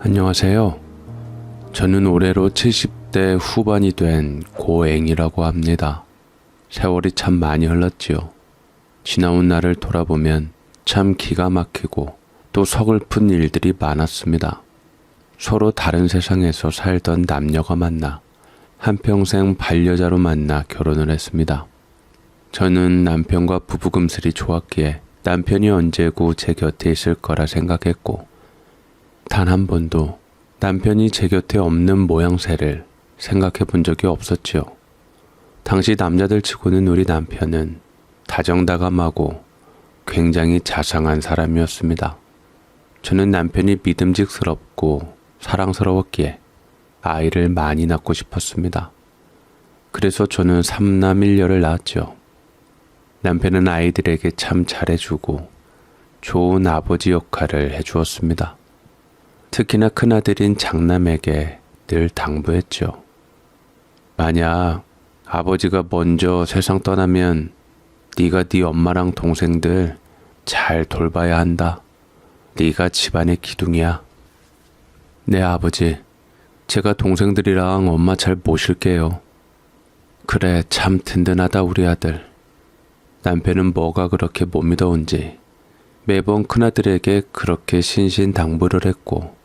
안녕하세요. 저는 올해로 70대 후반이 된 고앵이라고 합니다. 세월이 참 많이 흘렀지요. 지나온 날을 돌아보면 참 기가 막히고 또 서글픈 일들이 많았습니다. 서로 다른 세상에서 살던 남녀가 만나 한평생 반려자로 만나 결혼을 했습니다. 저는 남편과 부부금슬이 좋았기에 남편이 언제고 제 곁에 있을 거라 생각했고 단 한 번도 남편이 제 곁에 없는 모양새를 생각해 본 적이 없었지요. 당시 남자들 치고는 우리 남편은 다정다감하고 굉장히 자상한 사람이었습니다. 저는 남편이 믿음직스럽고 사랑스러웠기에 아이를 많이 낳고 싶었습니다. 그래서 저는 3남 1녀를 낳았죠. 남편은 아이들에게 참 잘해주고 좋은 아버지 역할을 해주었습니다. 특히나 큰아들인 장남에게 늘 당부했죠. 만약 아버지가 먼저 세상 떠나면 네가 네 엄마랑 동생들 잘 돌봐야 한다. 네가 집안의 기둥이야. 네 아버지, 제가 동생들이랑 엄마 잘 모실게요. 그래, 참 든든하다 우리 아들. 남편은 뭐가 그렇게 못 믿어온지 매번 큰아들에게 그렇게 신신당부를 했고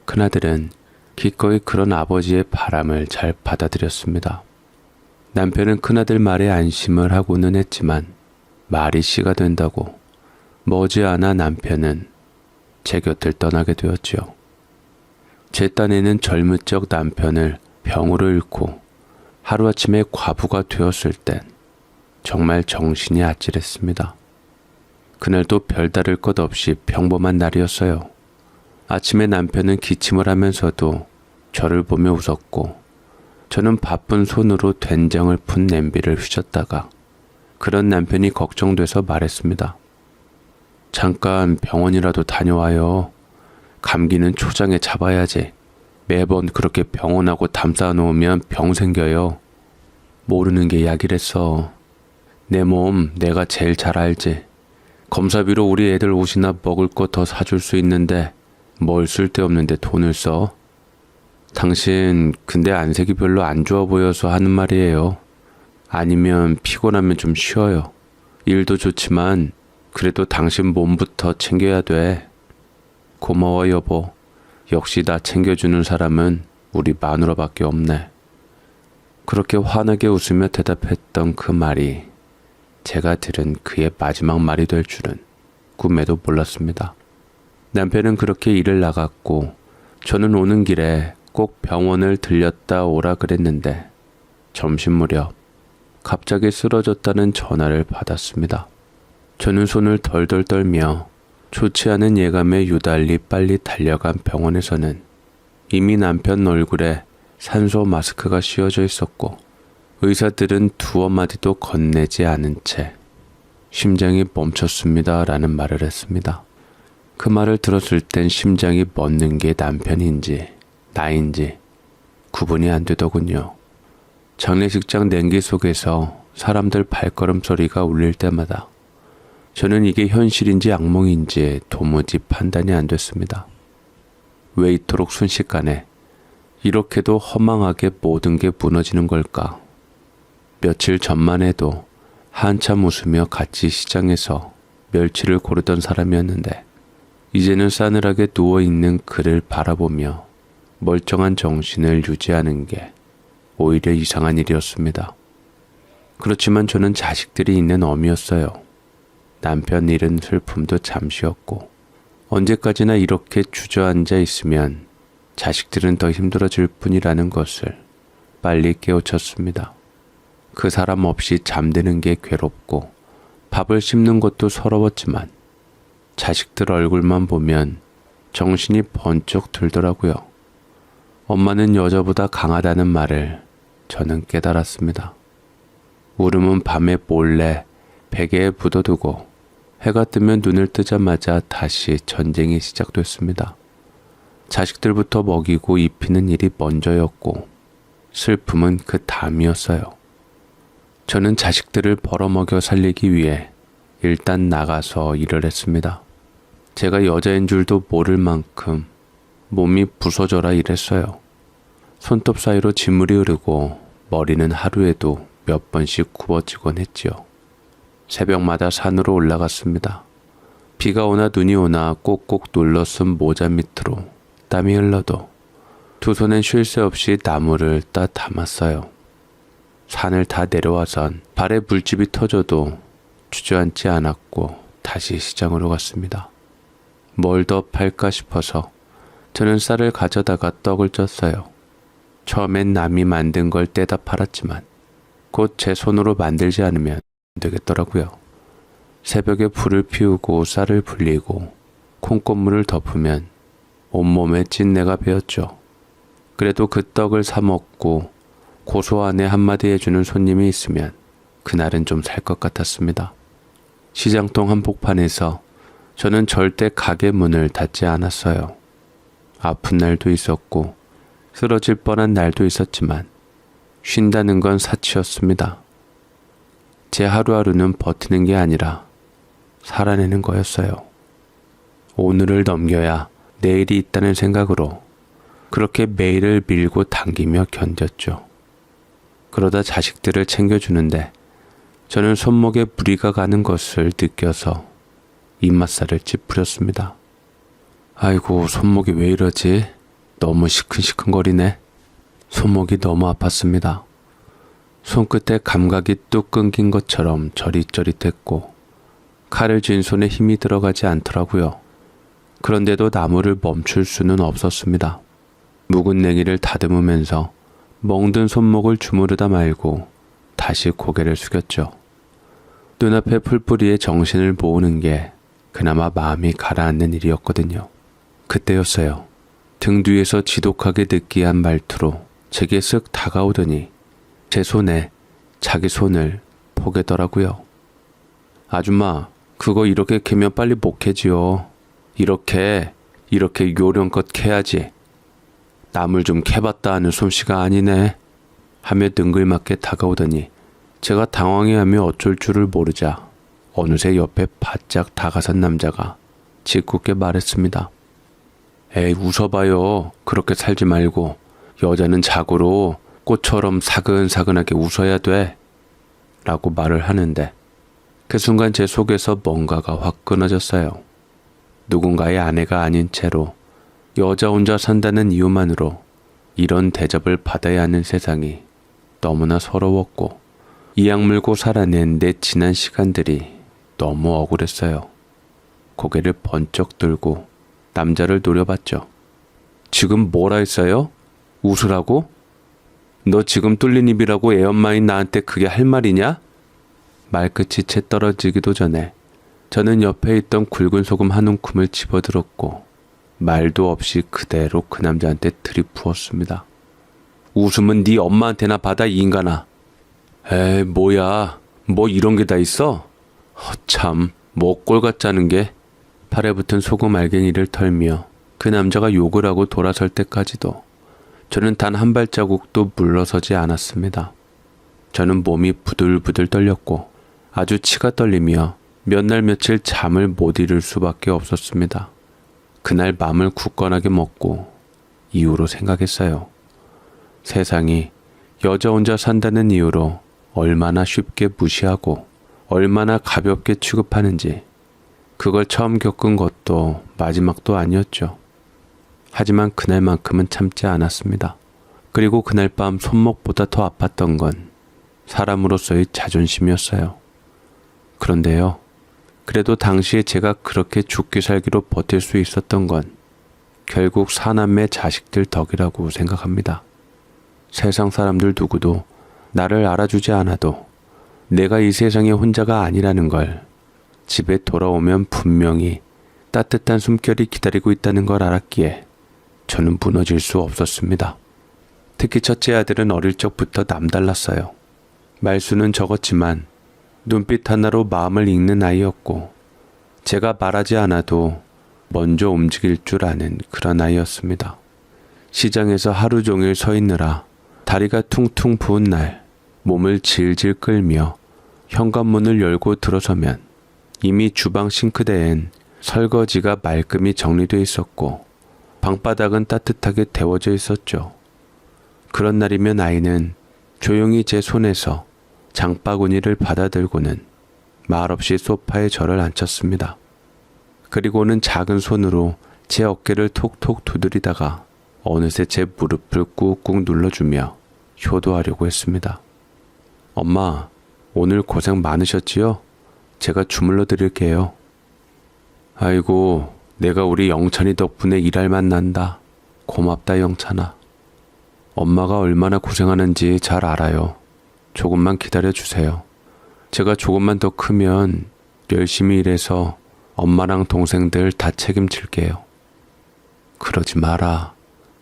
큰아들은 기꺼이 그런 아버지의 바람을 잘 받아들였습니다. 남편은 큰아들 말에 안심을 하고는 했지만 말이 씨가 된다고 머지않아 남편은 제 곁을 떠나게 되었지요. 제 딴에는 젊은 적 남편을 병으로 잃고 하루아침에 과부가 되었을 땐 정말 정신이 아찔했습니다. 그날도 별다를 것 없이 평범한 날이었어요. 아침에 남편은 기침을 하면서도 저를 보며 웃었고 저는 바쁜 손으로 된장을 푼 냄비를 휘젓다가 그런 남편이 걱정돼서 말했습니다. 잠깐 병원이라도 다녀와요. 감기는 초장에 잡아야지. 매번 그렇게 병원하고 담쌓아 놓으면 병 생겨요. 모르는 게 약이랬어. 내 몸 내가 제일 잘 알지. 검사비로 우리 애들 옷이나 먹을 거 더 사줄 수 있는데 뭘 쓸데없는데 돈을 써? 당신 근데 안색이 별로 안 좋아 보여서 하는 말이에요. 아니면 피곤하면 좀 쉬어요. 일도 좋지만 그래도 당신 몸부터 챙겨야 돼. 고마워 여보. 역시 나 챙겨주는 사람은 우리 마누라밖에 없네. 그렇게 환하게 웃으며 대답했던 그 말이 제가 들은 그의 마지막 말이 될 줄은 꿈에도 몰랐습니다. 남편은 그렇게 일을 나갔고 저는 오는 길에 꼭 병원을 들렸다 오라 그랬는데 점심 무렵 갑자기 쓰러졌다는 전화를 받았습니다. 저는 손을 덜덜 떨며 좋지 않은 예감에 유달리 빨리 달려간 병원에서는 이미 남편 얼굴에 산소 마스크가 씌워져 있었고 의사들은 두어 마디도 건네지 않은 채 심장이 멈췄습니다 라는 말을 했습니다. 그 말을 들었을 땐 심장이 멎는 게 남편인지 나인지 구분이 안 되더군요. 장례식장 냉기 속에서 사람들 발걸음 소리가 울릴 때마다 저는 이게 현실인지 악몽인지 도무지 판단이 안 됐습니다. 왜 이토록 순식간에 이렇게도 허망하게 모든 게 무너지는 걸까? 며칠 전만 해도 한참 웃으며 같이 시장에서 멸치를 고르던 사람이었는데 이제는 싸늘하게 누워있는 그를 바라보며 멀쩡한 정신을 유지하는 게 오히려 이상한 일이었습니다. 그렇지만 저는 자식들이 있는 어미였어요. 남편 잃은 슬픔도 잠시였고 언제까지나 이렇게 주저앉아 있으면 자식들은 더 힘들어질 뿐이라는 것을 빨리 깨우쳤습니다. 그 사람 없이 잠드는 게 괴롭고 밥을 씹는 것도 서러웠지만 자식들 얼굴만 보면 정신이 번쩍 들더라고요. 엄마는 여자보다 강하다는 말을 저는 깨달았습니다. 울음은 밤에 몰래 베개에 묻어두고 해가 뜨면 눈을 뜨자마자 다시 전쟁이 시작됐습니다. 자식들부터 먹이고 입히는 일이 먼저였고 슬픔은 그 다음이었어요. 저는 자식들을 벌어먹여 살리기 위해 일단 나가서 일을 했습니다. 제가 여자인 줄도 모를 만큼 몸이 부서져라 이랬어요. 손톱 사이로 진물이 흐르고 머리는 하루에도 몇 번씩 굽어지곤 했지요. 새벽마다 산으로 올라갔습니다. 비가 오나 눈이 오나 꼭꼭 눌러 쓴 모자 밑으로 땀이 흘러도 두 손엔 쉴 새 없이 나무를 따 담았어요. 산을 다 내려와선 발에 물집이 터져도 주저앉지 않았고 다시 시장으로 갔습니다. 뭘 더 팔까 싶어서 저는 쌀을 가져다가 떡을 쪘어요. 처음엔 남이 만든 걸 떼다 팔았지만 곧 제 손으로 만들지 않으면 안 되겠더라고요. 새벽에 불을 피우고 쌀을 불리고 콩고물을 덮으면 온몸에 찐내가 배었죠. 그래도 그 떡을 사 먹고 고소하네 한마디 해주는 손님이 있으면 그날은 좀 살 것 같았습니다. 시장통 한복판에서 저는 절대 가게 문을 닫지 않았어요. 아픈 날도 있었고 쓰러질 뻔한 날도 있었지만 쉰다는 건 사치였습니다. 제 하루하루는 버티는 게 아니라 살아내는 거였어요. 오늘을 넘겨야 내일이 있다는 생각으로 그렇게 매일을 밀고 당기며 견뎠죠. 그러다 자식들을 챙겨주는데 저는 손목에 무리가 가는 것을 느껴서 입맛살을 찌푸렸습니다. 아이고, 손목이 왜 이러지? 너무 시큰시큰거리네. 손목이 너무 아팠습니다. 손끝에 감각이 뚝 끊긴 것처럼 저릿저릿했고 칼을 쥔 손에 힘이 들어가지 않더라고요. 그런데도 나무를 멈출 수는 없었습니다. 묵은 냉이를 다듬으면서 멍든 손목을 주무르다 말고 다시 고개를 숙였죠. 눈앞의 풀뿌리에 정신을 모으는 게 그나마 마음이 가라앉는 일이었거든요. 그때였어요. 등 뒤에서 지독하게 느끼한 말투로 제게 쓱 다가오더니 제 손에 자기 손을 포개더라고요. 아줌마, 그거 이렇게 캐면 빨리 못 캐지요. 이렇게 요령껏 캐야지. 남을 좀 캐봤다 하는 솜씨가 아니네. 하며 능글맞게 다가오더니 제가 당황해하며 어쩔 줄을 모르자 어느새 옆에 바짝 다가선 남자가 짓궂게 말했습니다. 에이, 웃어봐요. 그렇게 살지 말고 여자는 자고로 꽃처럼 사근사근하게 웃어야 돼. 라고 말을 하는데 그 순간 제 속에서 뭔가가 확 끊어졌어요. 누군가의 아내가 아닌 채로 여자 혼자 산다는 이유만으로 이런 대접을 받아야 하는 세상이 너무나 서러웠고 이악 물고 살아낸 내 지난 시간들이 너무 억울했어요. 고개를 번쩍 들고 남자를 노려봤죠. 지금 뭐라 했어요? 웃으라고? 너 지금 뚫린 입이라고 애엄마인 나한테 그게 할 말이냐? 말끝이 채 떨어지기도 전에 저는 옆에 있던 굵은 소금 한 움큼을 집어들었고 말도 없이 그대로 그 남자한테 들이부었습니다. 웃음은 네 엄마한테나 받아, 이 인간아. 에이, 뭐야. 뭐 이런 게 다 있어? 참, 뭐 꼴 같자는 게. 팔에 붙은 소금 알갱이를 털며 그 남자가 욕을 하고 돌아설 때까지도 저는 단 한 발자국도 물러서지 않았습니다. 저는 몸이 부들부들 떨렸고 아주 치가 떨리며 몇 날 며칠 잠을 못 이룰 수밖에 없었습니다. 그날 맘을 굳건하게 먹고 이후로 생각했어요. 세상이 여자 혼자 산다는 이유로 얼마나 쉽게 무시하고 얼마나 가볍게 취급하는지 그걸 처음 겪은 것도 마지막도 아니었죠. 하지만 그날만큼은 참지 않았습니다. 그리고 그날 밤 손목보다 더 아팠던 건 사람으로서의 자존심이었어요. 그런데요, 그래도 당시에 제가 그렇게 죽기 살기로 버틸 수 있었던 건 결국 사남매 자식들 덕이라고 생각합니다. 세상 사람들 누구도 나를 알아주지 않아도 내가 이 세상에 혼자가 아니라는 걸 집에 돌아오면 분명히 따뜻한 숨결이 기다리고 있다는 걸 알았기에 저는 무너질 수 없었습니다. 특히 첫째 아들은 어릴 적부터 남달랐어요. 말수는 적었지만 눈빛 하나로 마음을 읽는 아이였고 제가 말하지 않아도 먼저 움직일 줄 아는 그런 아이였습니다. 시장에서 하루 종일 서 있느라 다리가 퉁퉁 부은 날 몸을 질질 끌며 현관문을 열고 들어서면 이미 주방 싱크대엔 설거지가 말끔히 정리돼 있었고 방바닥은 따뜻하게 데워져 있었죠. 그런 날이면 아이는 조용히 제 손에서 장바구니를 받아들고는 말없이 소파에 저를 앉혔습니다. 그리고는 작은 손으로 제 어깨를 톡톡 두드리다가 어느새 제 무릎을 꾹꾹 눌러주며 효도하려고 했습니다. 엄마, 오늘 고생 많으셨지요? 제가 주물러 드릴게요. 아이고, 내가 우리 영찬이 덕분에 일할 맛 난다. 고맙다, 영찬아. 엄마가 얼마나 고생하는지 잘 알아요. 조금만 기다려 주세요. 제가 조금만 더 크면 열심히 일해서 엄마랑 동생들 다 책임질게요. 그러지 마라.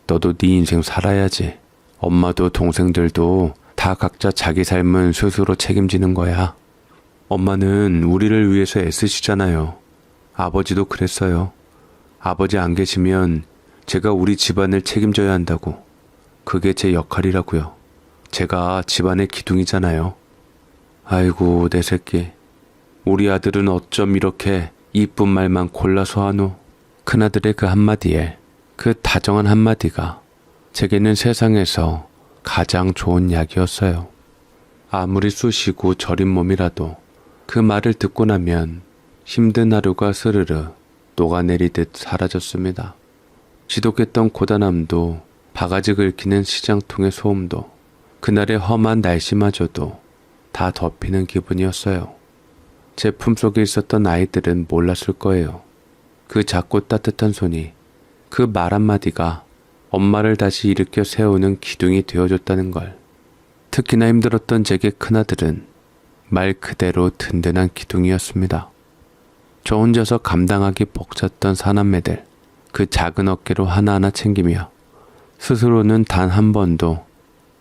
너도 네 인생 살아야지. 엄마도 동생들도 다 각자 자기 삶은 스스로 책임지는 거야. 엄마는 우리를 위해서 애쓰시잖아요. 아버지도 그랬어요. 아버지 안 계시면 제가 우리 집안을 책임져야 한다고. 그게 제 역할이라고요. 제가 집안의 기둥이잖아요. 아이고, 내 새끼. 우리 아들은 어쩜 이렇게 이쁜 말만 골라서 하노. 큰아들의 그 한마디에, 그 다정한 한마디가 제게는 세상에서 가장 좋은 약이었어요. 아무리 쑤시고 저린 몸이라도 그 말을 듣고 나면 힘든 하루가 스르르 녹아내리듯 사라졌습니다. 지독했던 고단함도 바가지 긁히는 시장통의 소음도 그날의 험한 날씨마저도 다 덮이는 기분이었어요. 제 품속에 있었던 아이들은 몰랐을 거예요. 그 작고 따뜻한 손이, 그 말 한마디가 엄마를 다시 일으켜 세우는 기둥이 되어줬다는 걸. 특히나 힘들었던 제게 큰아들은 말 그대로 든든한 기둥이었습니다. 저 혼자서 감당하기 벅찼던 사남매들, 그 작은 어깨로 하나하나 챙기며 스스로는 단 한 번도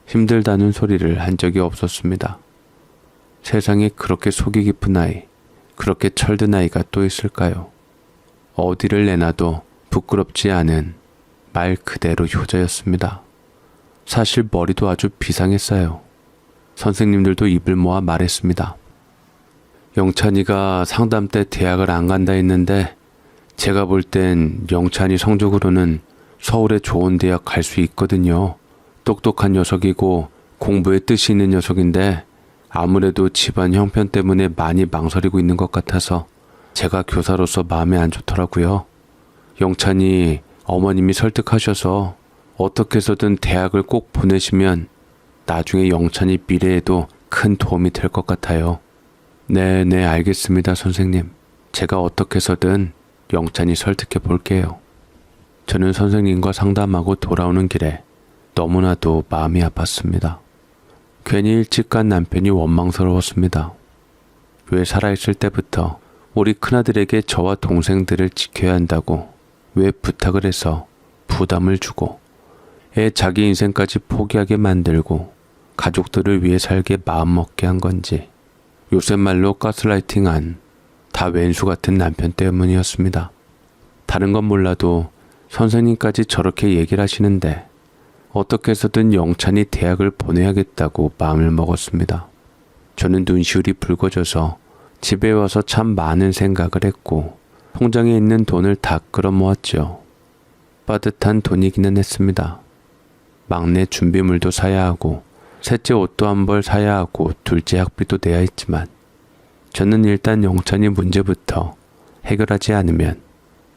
힘들다는 소리를 한 적이 없었습니다. 세상에 그렇게 속이 깊은 아이, 그렇게 철든 아이가 또 있을까요? 어디를 내놔도 부끄럽지 않은 말 그대로 효자였습니다. 사실 머리도 아주 비상했어요. 선생님들도 입을 모아 말했습니다. 영찬이가 상담 때 대학을 안 간다 했는데 제가 볼 땐 영찬이 성적으로는 서울에 좋은 대학 갈 수 있거든요. 똑똑한 녀석이고 공부에 뜻이 있는 녀석인데 아무래도 집안 형편 때문에 많이 망설이고 있는 것 같아서 제가 교사로서 마음에 안 좋더라고요. 영찬이 어머님이 설득하셔서 어떻게 해서든 대학을 꼭 보내시면 나중에 영찬이 미래에도 큰 도움이 될 것 같아요. 네, 알겠습니다, 선생님. 제가 어떻게 해서든 영찬이 설득해 볼게요. 저는 선생님과 상담하고 돌아오는 길에 너무나도 마음이 아팠습니다. 괜히 일찍 간 남편이 원망스러웠습니다. 왜 살아있을 때부터 우리 큰아들에게 저와 동생들을 지켜야 한다고 왜 부탁을 해서 부담을 주고 애 자기 인생까지 포기하게 만들고 가족들을 위해 살게 마음먹게 한 건지 요새 말로 가스라이팅한 다 왼수 같은 남편 때문이었습니다. 다른 건 몰라도 선생님까지 저렇게 얘기를 하시는데 어떻게 해서든 영찬이 대학을 보내야겠다고 마음을 먹었습니다. 저는 눈시울이 붉어져서 집에 와서 참 많은 생각을 했고 통장에 있는 돈을 다 끌어모았죠. 빠듯한 돈이기는 했습니다. 막내 준비물도 사야 하고 셋째 옷도 한 벌 사야 하고 둘째 학비도 내야 했지만 저는 일단 영찬이 문제부터 해결하지 않으면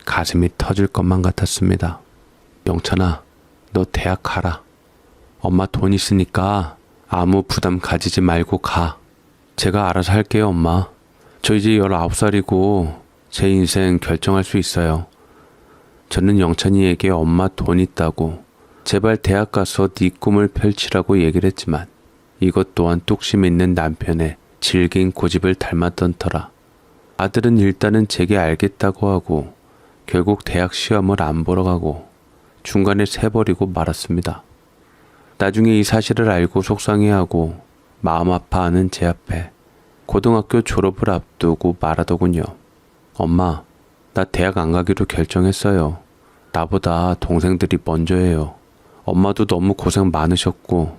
가슴이 터질 것만 같았습니다. 영찬아, 너 대학 가라. 엄마 돈 있으니까 아무 부담 가지지 말고 가. 제가 알아서 할게요, 엄마. 저 이제 19살이고 제 인생 결정할 수 있어요. 저는 영찬이에게 엄마 돈 있다고 제발 대학 가서 네 꿈을 펼치라고 얘기를 했지만 이것 또한 뚝심 있는 남편의 질긴 고집을 닮았던 터라 아들은 일단은 제게 알겠다고 하고 결국 대학 시험을 안 보러 가고 중간에 새버리고 말았습니다. 나중에 이 사실을 알고 속상해하고 마음 아파하는 제 앞에 고등학교 졸업을 앞두고 말하더군요. 엄마, 나 대학 안 가기로 결정했어요. 나보다 동생들이 먼저예요. 엄마도 너무 고생 많으셨고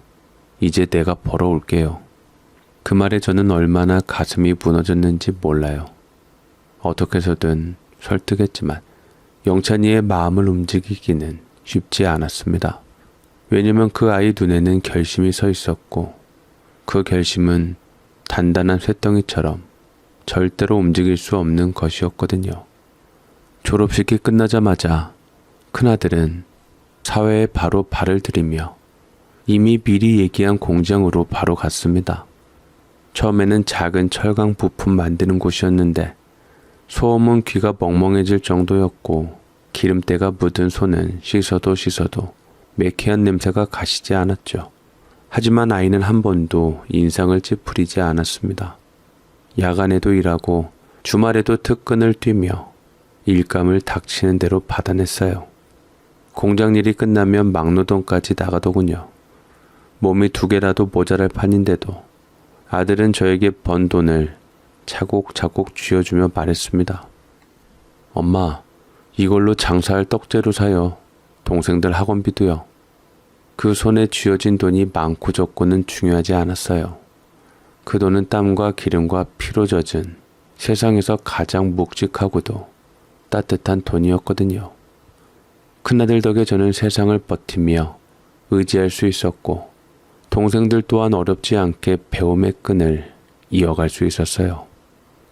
이제 내가 벌어올게요. 그 말에 저는 얼마나 가슴이 무너졌는지 몰라요. 어떻게 해서든 설득했지만 영찬이의 마음을 움직이기는 쉽지 않았습니다. 왜냐면 그 아이 눈에는 결심이 서 있었고 그 결심은 단단한 쇳덩이처럼 절대로 움직일 수 없는 것이었거든요. 졸업식이 끝나자마자 큰아들은 사회에 바로 발을 들이며 이미 미리 얘기한 공장으로 바로 갔습니다. 처음에는 작은 철강 부품 만드는 곳이었는데 소음은 귀가 멍멍해질 정도였고 기름때가 묻은 손은 씻어도 매캐한 냄새가 가시지 않았죠. 하지만 아이는 한 번도 인상을 찌푸리지 않았습니다. 야간에도 일하고 주말에도 특근을 뛰며 일감을 닥치는 대로 받아냈어요. 공장 일이 끝나면 막노동까지 나가더군요. 몸이 2개라도 모자랄 판인데도 아들은 저에게 번 돈을 차곡차곡 쥐어주며 말했습니다. 엄마, 이걸로 장사할 떡재료 사요. 동생들 학원비도요. 그 손에 쥐어진 돈이 많고 적고는 중요하지 않았어요. 그 돈은 땀과 기름과 피로 젖은 세상에서 가장 묵직하고도 따뜻한 돈이었거든요. 큰아들 덕에 저는 세상을 버티며 의지할 수 있었고 동생들 또한 어렵지 않게 배움의 끈을 이어갈 수 있었어요.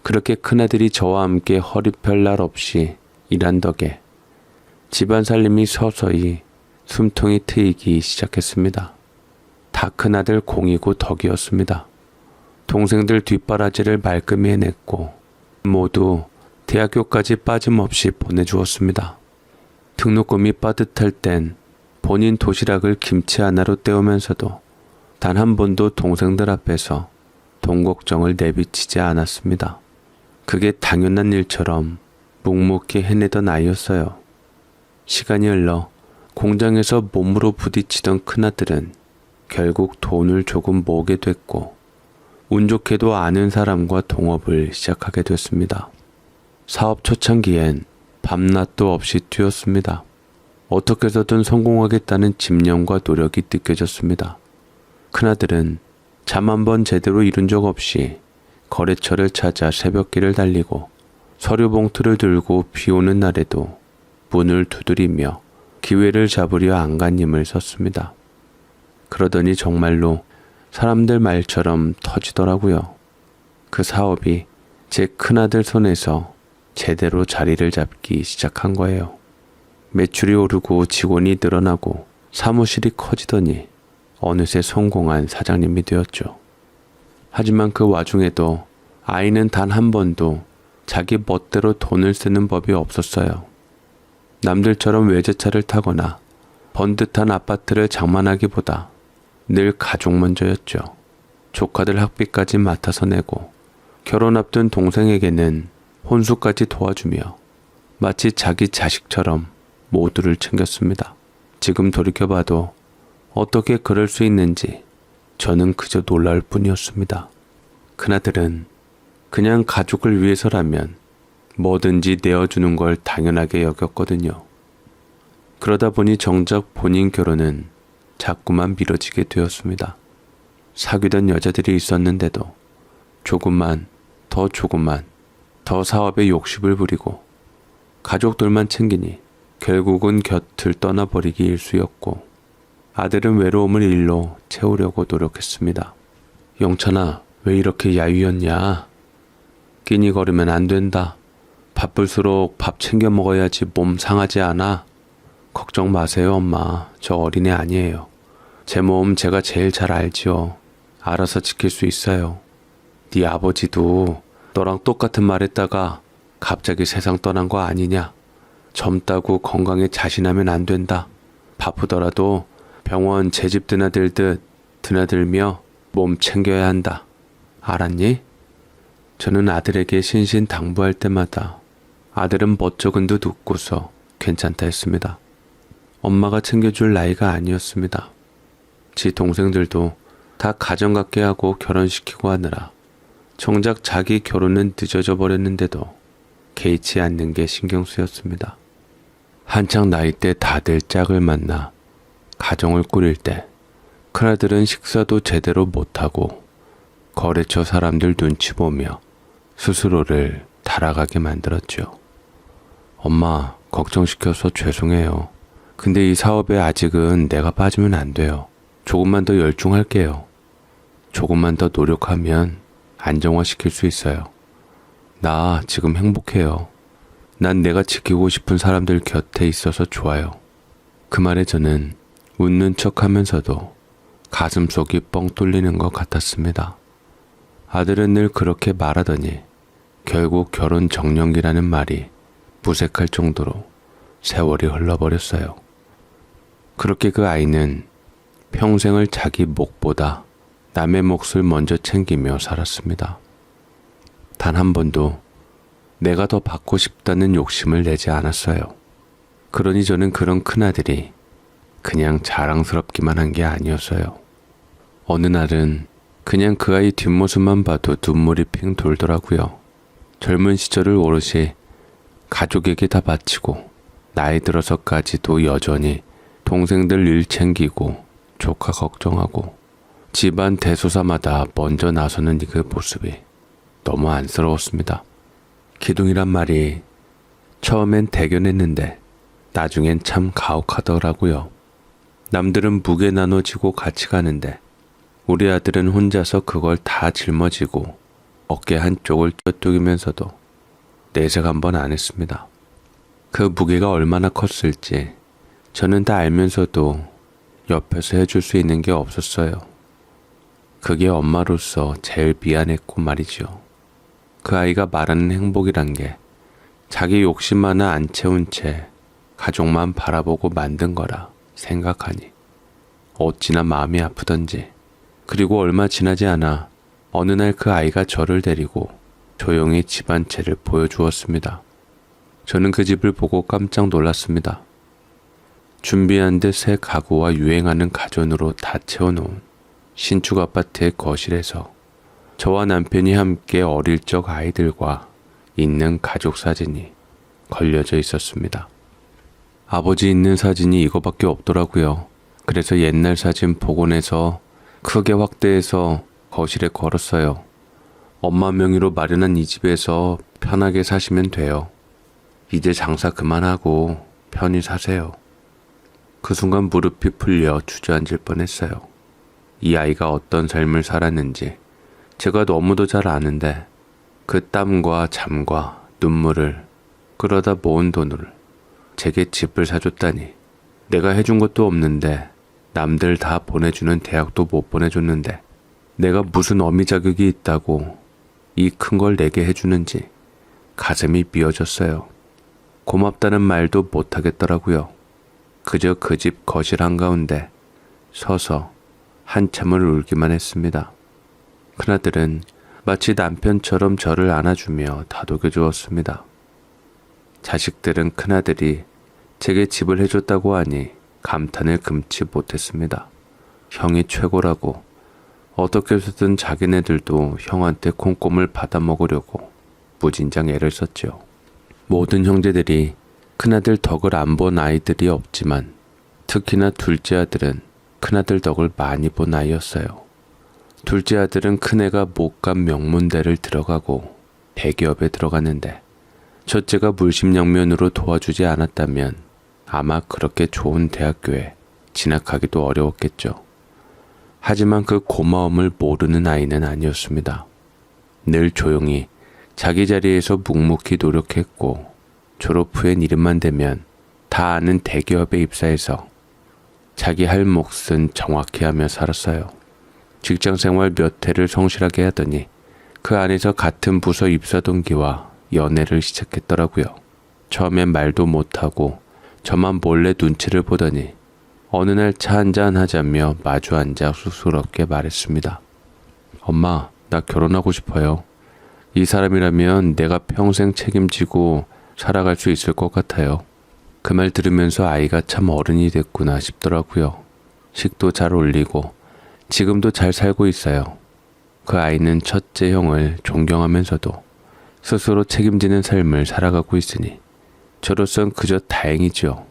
그렇게 큰아들이 저와 함께 허리 펼 날 없이 일한 덕에 집안 살림이 서서히 숨통이 트이기 시작했습니다. 다 큰아들 공이고 덕이었습니다. 동생들 뒷바라지를 말끔히 해냈고 모두 대학교까지 빠짐없이 보내주었습니다. 등록금이 빠듯할 땐 본인 도시락을 김치 하나로 때우면서도 단 한 번도 동생들 앞에서 돈 걱정을 내비치지 않았습니다. 그게 당연한 일처럼 묵묵히 해내던 아이였어요. 시간이 흘러 공장에서 몸으로 부딪히던 큰아들은 결국 돈을 조금 모으게 됐고 운 좋게도 아는 사람과 동업을 시작하게 됐습니다. 사업 초창기엔 밤낮도 없이 뛰었습니다. 어떻게 해서든 성공하겠다는 집념과 노력이 느껴졌습니다. 큰아들은 잠 한 번 제대로 이룬 적 없이 거래처를 찾아 새벽길을 달리고 서류 봉투를 들고 비 오는 날에도 문을 두드리며 기회를 잡으려 안간힘을 썼습니다. 그러더니 정말로 사람들 말처럼 터지더라고요. 그 사업이 제 큰아들 손에서 제대로 자리를 잡기 시작한 거예요. 매출이 오르고 직원이 늘어나고 사무실이 커지더니 어느새 성공한 사장님이 되었죠. 하지만 그 와중에도 아이는 단 한 번도 자기 멋대로 돈을 쓰는 법이 없었어요. 남들처럼 외제차를 타거나 번듯한 아파트를 장만하기보다 늘 가족 먼저였죠. 조카들 학비까지 맡아서 내고 결혼 앞둔 동생에게는 혼수까지 도와주며 마치 자기 자식처럼 모두를 챙겼습니다. 지금 돌이켜봐도 어떻게 그럴 수 있는지 저는 그저 놀라울 뿐이었습니다. 큰아들은 그냥 가족을 위해서라면 뭐든지 내어주는 걸 당연하게 여겼거든요. 그러다 보니 정작 본인 결혼은 자꾸만 미뤄지게 되었습니다. 사귀던 여자들이 있었는데도 조금만 더 사업에 욕심을 부리고 가족들만 챙기니 결국은 곁을 떠나버리기 일쑤였고 아들은 외로움을 일로 채우려고 노력했습니다. 영찬아, 왜 이렇게 야유였냐? 끼니 거르면 안 된다. 바쁠수록 밥 챙겨 먹어야지 몸 상하지 않아. 걱정 마세요, 엄마. 저 어린애 아니에요. 제 몸 제가 제일 잘 알지요. 알아서 지킬 수 있어요. 네 아버지도 너랑 똑같은 말 했다가 갑자기 세상 떠난 거 아니냐? 젊다고 건강에 자신하면 안 된다. 바쁘더라도 병원 제 집 드나들듯 드나들며 몸 챙겨야 한다. 알았니? 저는 아들에게 신신당부할 때마다 아들은 멋쩍은 듯 웃고서 괜찮다 했습니다. 엄마가 챙겨줄 나이가 아니었습니다. 지 동생들도 다 가정 갖게 하고 결혼시키고 하느라 정작 자기 결혼은 늦어져 버렸는데도 개의치 않는 게 신경 쓰였습니다. 한창 나이 때 다들 짝을 만나 가정을 꾸릴 때 큰아들은 식사도 제대로 못하고 거래처 사람들 눈치 보며 스스로를 달아가게 만들었죠. 엄마, 걱정시켜서 죄송해요. 근데 이 사업에 아직은 내가 빠지면 안 돼요. 조금만 더 열중할게요. 조금만 더 노력하면 안정화시킬 수 있어요. 나 지금 행복해요. 난 내가 지키고 싶은 사람들 곁에 있어서 좋아요. 그 말에 저는 웃는 척 하면서도 가슴속이 뻥 뚫리는 것 같았습니다. 아들은 늘 그렇게 말하더니 결국 결혼 정년기라는 말이 무색할 정도로 세월이 흘러버렸어요. 그렇게 그 아이는 평생을 자기 몫보다 남의 몫을 먼저 챙기며 살았습니다. 단 한 번도 내가 더 받고 싶다는 욕심을 내지 않았어요. 그러니 저는 그런 큰아들이 그냥 자랑스럽기만 한 게 아니었어요. 어느 날은 그냥 그 아이 뒷모습만 봐도 눈물이 핑 돌더라고요. 젊은 시절을 오롯이 가족에게 다 바치고 나이 들어서까지도 여전히 동생들 일 챙기고 조카 걱정하고 집안 대소사마다 먼저 나서는 그 모습이 너무 안쓰러웠습니다. 기둥이란 말이 처음엔 대견했는데 나중엔 참 가혹하더라고요. 남들은 무게 나눠지고 같이 가는데 우리 아들은 혼자서 그걸 다 짊어지고 어깨 한쪽을 껴뚜기면서도 내색 한번 안 했습니다. 그 무게가 얼마나 컸을지 저는 다 알면서도 옆에서 해줄 수 있는 게 없었어요. 그게 엄마로서 제일 미안했고 말이죠. 그 아이가 말하는 행복이란 게 자기 욕심 하나 안 채운 채 가족만 바라보고 만든 거라 생각하니 어찌나 마음이 아프던지. 그리고 얼마 지나지 않아 어느 날 그 아이가 저를 데리고 조용히 집 한 채를 보여주었습니다. 저는 그 집을 보고 깜짝 놀랐습니다. 준비한 듯 새 가구와 유행하는 가전으로 다 채워놓은 신축 아파트의 거실에서 저와 남편이 함께 어릴 적 아이들과 있는 가족 사진이 걸려져 있었습니다. 아버지 있는 사진이 이거밖에 없더라고요. 그래서 옛날 사진 복원해서 크게 확대해서 거실에 걸었어요. 엄마 명의로 마련한 이 집에서 편하게 사시면 돼요. 이제 장사 그만하고 편히 사세요. 그 순간 무릎이 풀려 주저앉을 뻔했어요. 이 아이가 어떤 삶을 살았는지 제가 너무도 잘 아는데 그 땀과 잠과 눈물을 끌어다 모은 돈을 제게 집을 사줬다니. 내가 해준 것도 없는데 남들 다 보내주는 대학도 못 보내줬는데 내가 무슨 어미 자격이 있다고 이 큰 걸 내게 해주는지 가슴이 미어졌어요. 고맙다는 말도 못하겠더라고요. 그저 그 집 거실 한가운데 서서 한참을 울기만 했습니다. 큰아들은 마치 남편처럼 저를 안아주며 다독여 주었습니다. 자식들은 큰아들이 제게 집을 해줬다고 하니 감탄을 금치 못했습니다. 형이 최고라고 어떻게 해서든 자기네들도 형한테 콩고물 받아먹으려고 무진장 애를 썼죠. 모든 형제들이 큰아들 덕을 안 본 아이들이 없지만 특히나 둘째 아들은 큰아들 덕을 많이 본 아이였어요. 둘째 아들은 큰애가 못 간 명문대를 들어가고 대기업에 들어갔는데 첫째가 물심양면으로 도와주지 않았다면 아마 그렇게 좋은 대학교에 진학하기도 어려웠겠죠. 하지만 그 고마움을 모르는 아이는 아니었습니다. 늘 조용히 자기 자리에서 묵묵히 노력했고 졸업 후엔 이름만 대면 다 아는 대기업에 입사해서 자기 할 몫은 정확히 하며 살았어요. 직장생활 몇 해를 성실하게 하더니 그 안에서 같은 부서 입사 동기와 연애를 시작했더라고요. 처음엔 말도 못하고 저만 몰래 눈치를 보더니 어느 날 차 한잔 하자며 마주 앉아 쑥스럽게 말했습니다. 엄마, 나 결혼하고 싶어요. 이 사람이라면 내가 평생 책임지고 살아갈 수 있을 것 같아요. 그 말 들으면서 아이가 참 어른이 됐구나 싶더라고요. 식도 잘 올리고 지금도 잘 살고 있어요. 그 아이는 첫째 형을 존경하면서도 스스로 책임지는 삶을 살아가고 있으니 저로선 그저 다행이죠.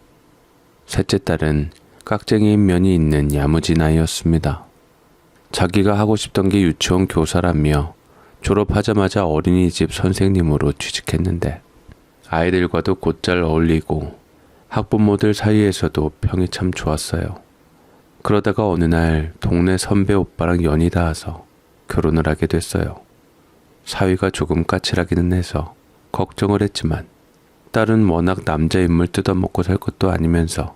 셋째 딸은 깍쟁이인 면이 있는 야무진 아이였습니다. 자기가 하고 싶던 게 유치원 교사라며 졸업하자마자 어린이집 선생님으로 취직했는데 아이들과도 곧잘 어울리고 학부모들 사이에서도 평이 참 좋았어요. 그러다가 어느 날 동네 선배 오빠랑 연이 닿아서 결혼을 하게 됐어요. 사위가 조금 까칠하기는 해서 걱정을 했지만 딸은 워낙 남자 인물 뜯어먹고 살 것도 아니면서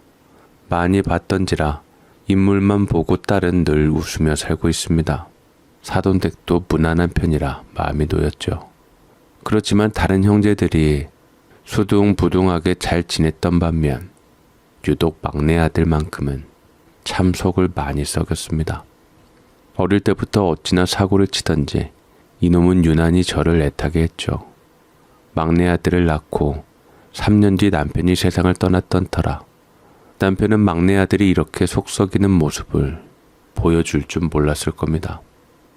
많이 봤던지라 인물만 보고 딸은 늘 웃으며 살고 있습니다. 사돈댁도 무난한 편이라 마음이 놓였죠. 그렇지만 다른 형제들이 수둥부둥하게 잘 지냈던 반면 유독 막내 아들만큼은 참 속을 많이 썩였습니다. 어릴 때부터 어찌나 사고를 치던지 이놈은 유난히 저를 애타게 했죠. 막내 아들을 낳고 3년 뒤 남편이 세상을 떠났던 터라 남편은 막내 아들이 이렇게 속 썩이는 모습을 보여줄 줄 몰랐을 겁니다.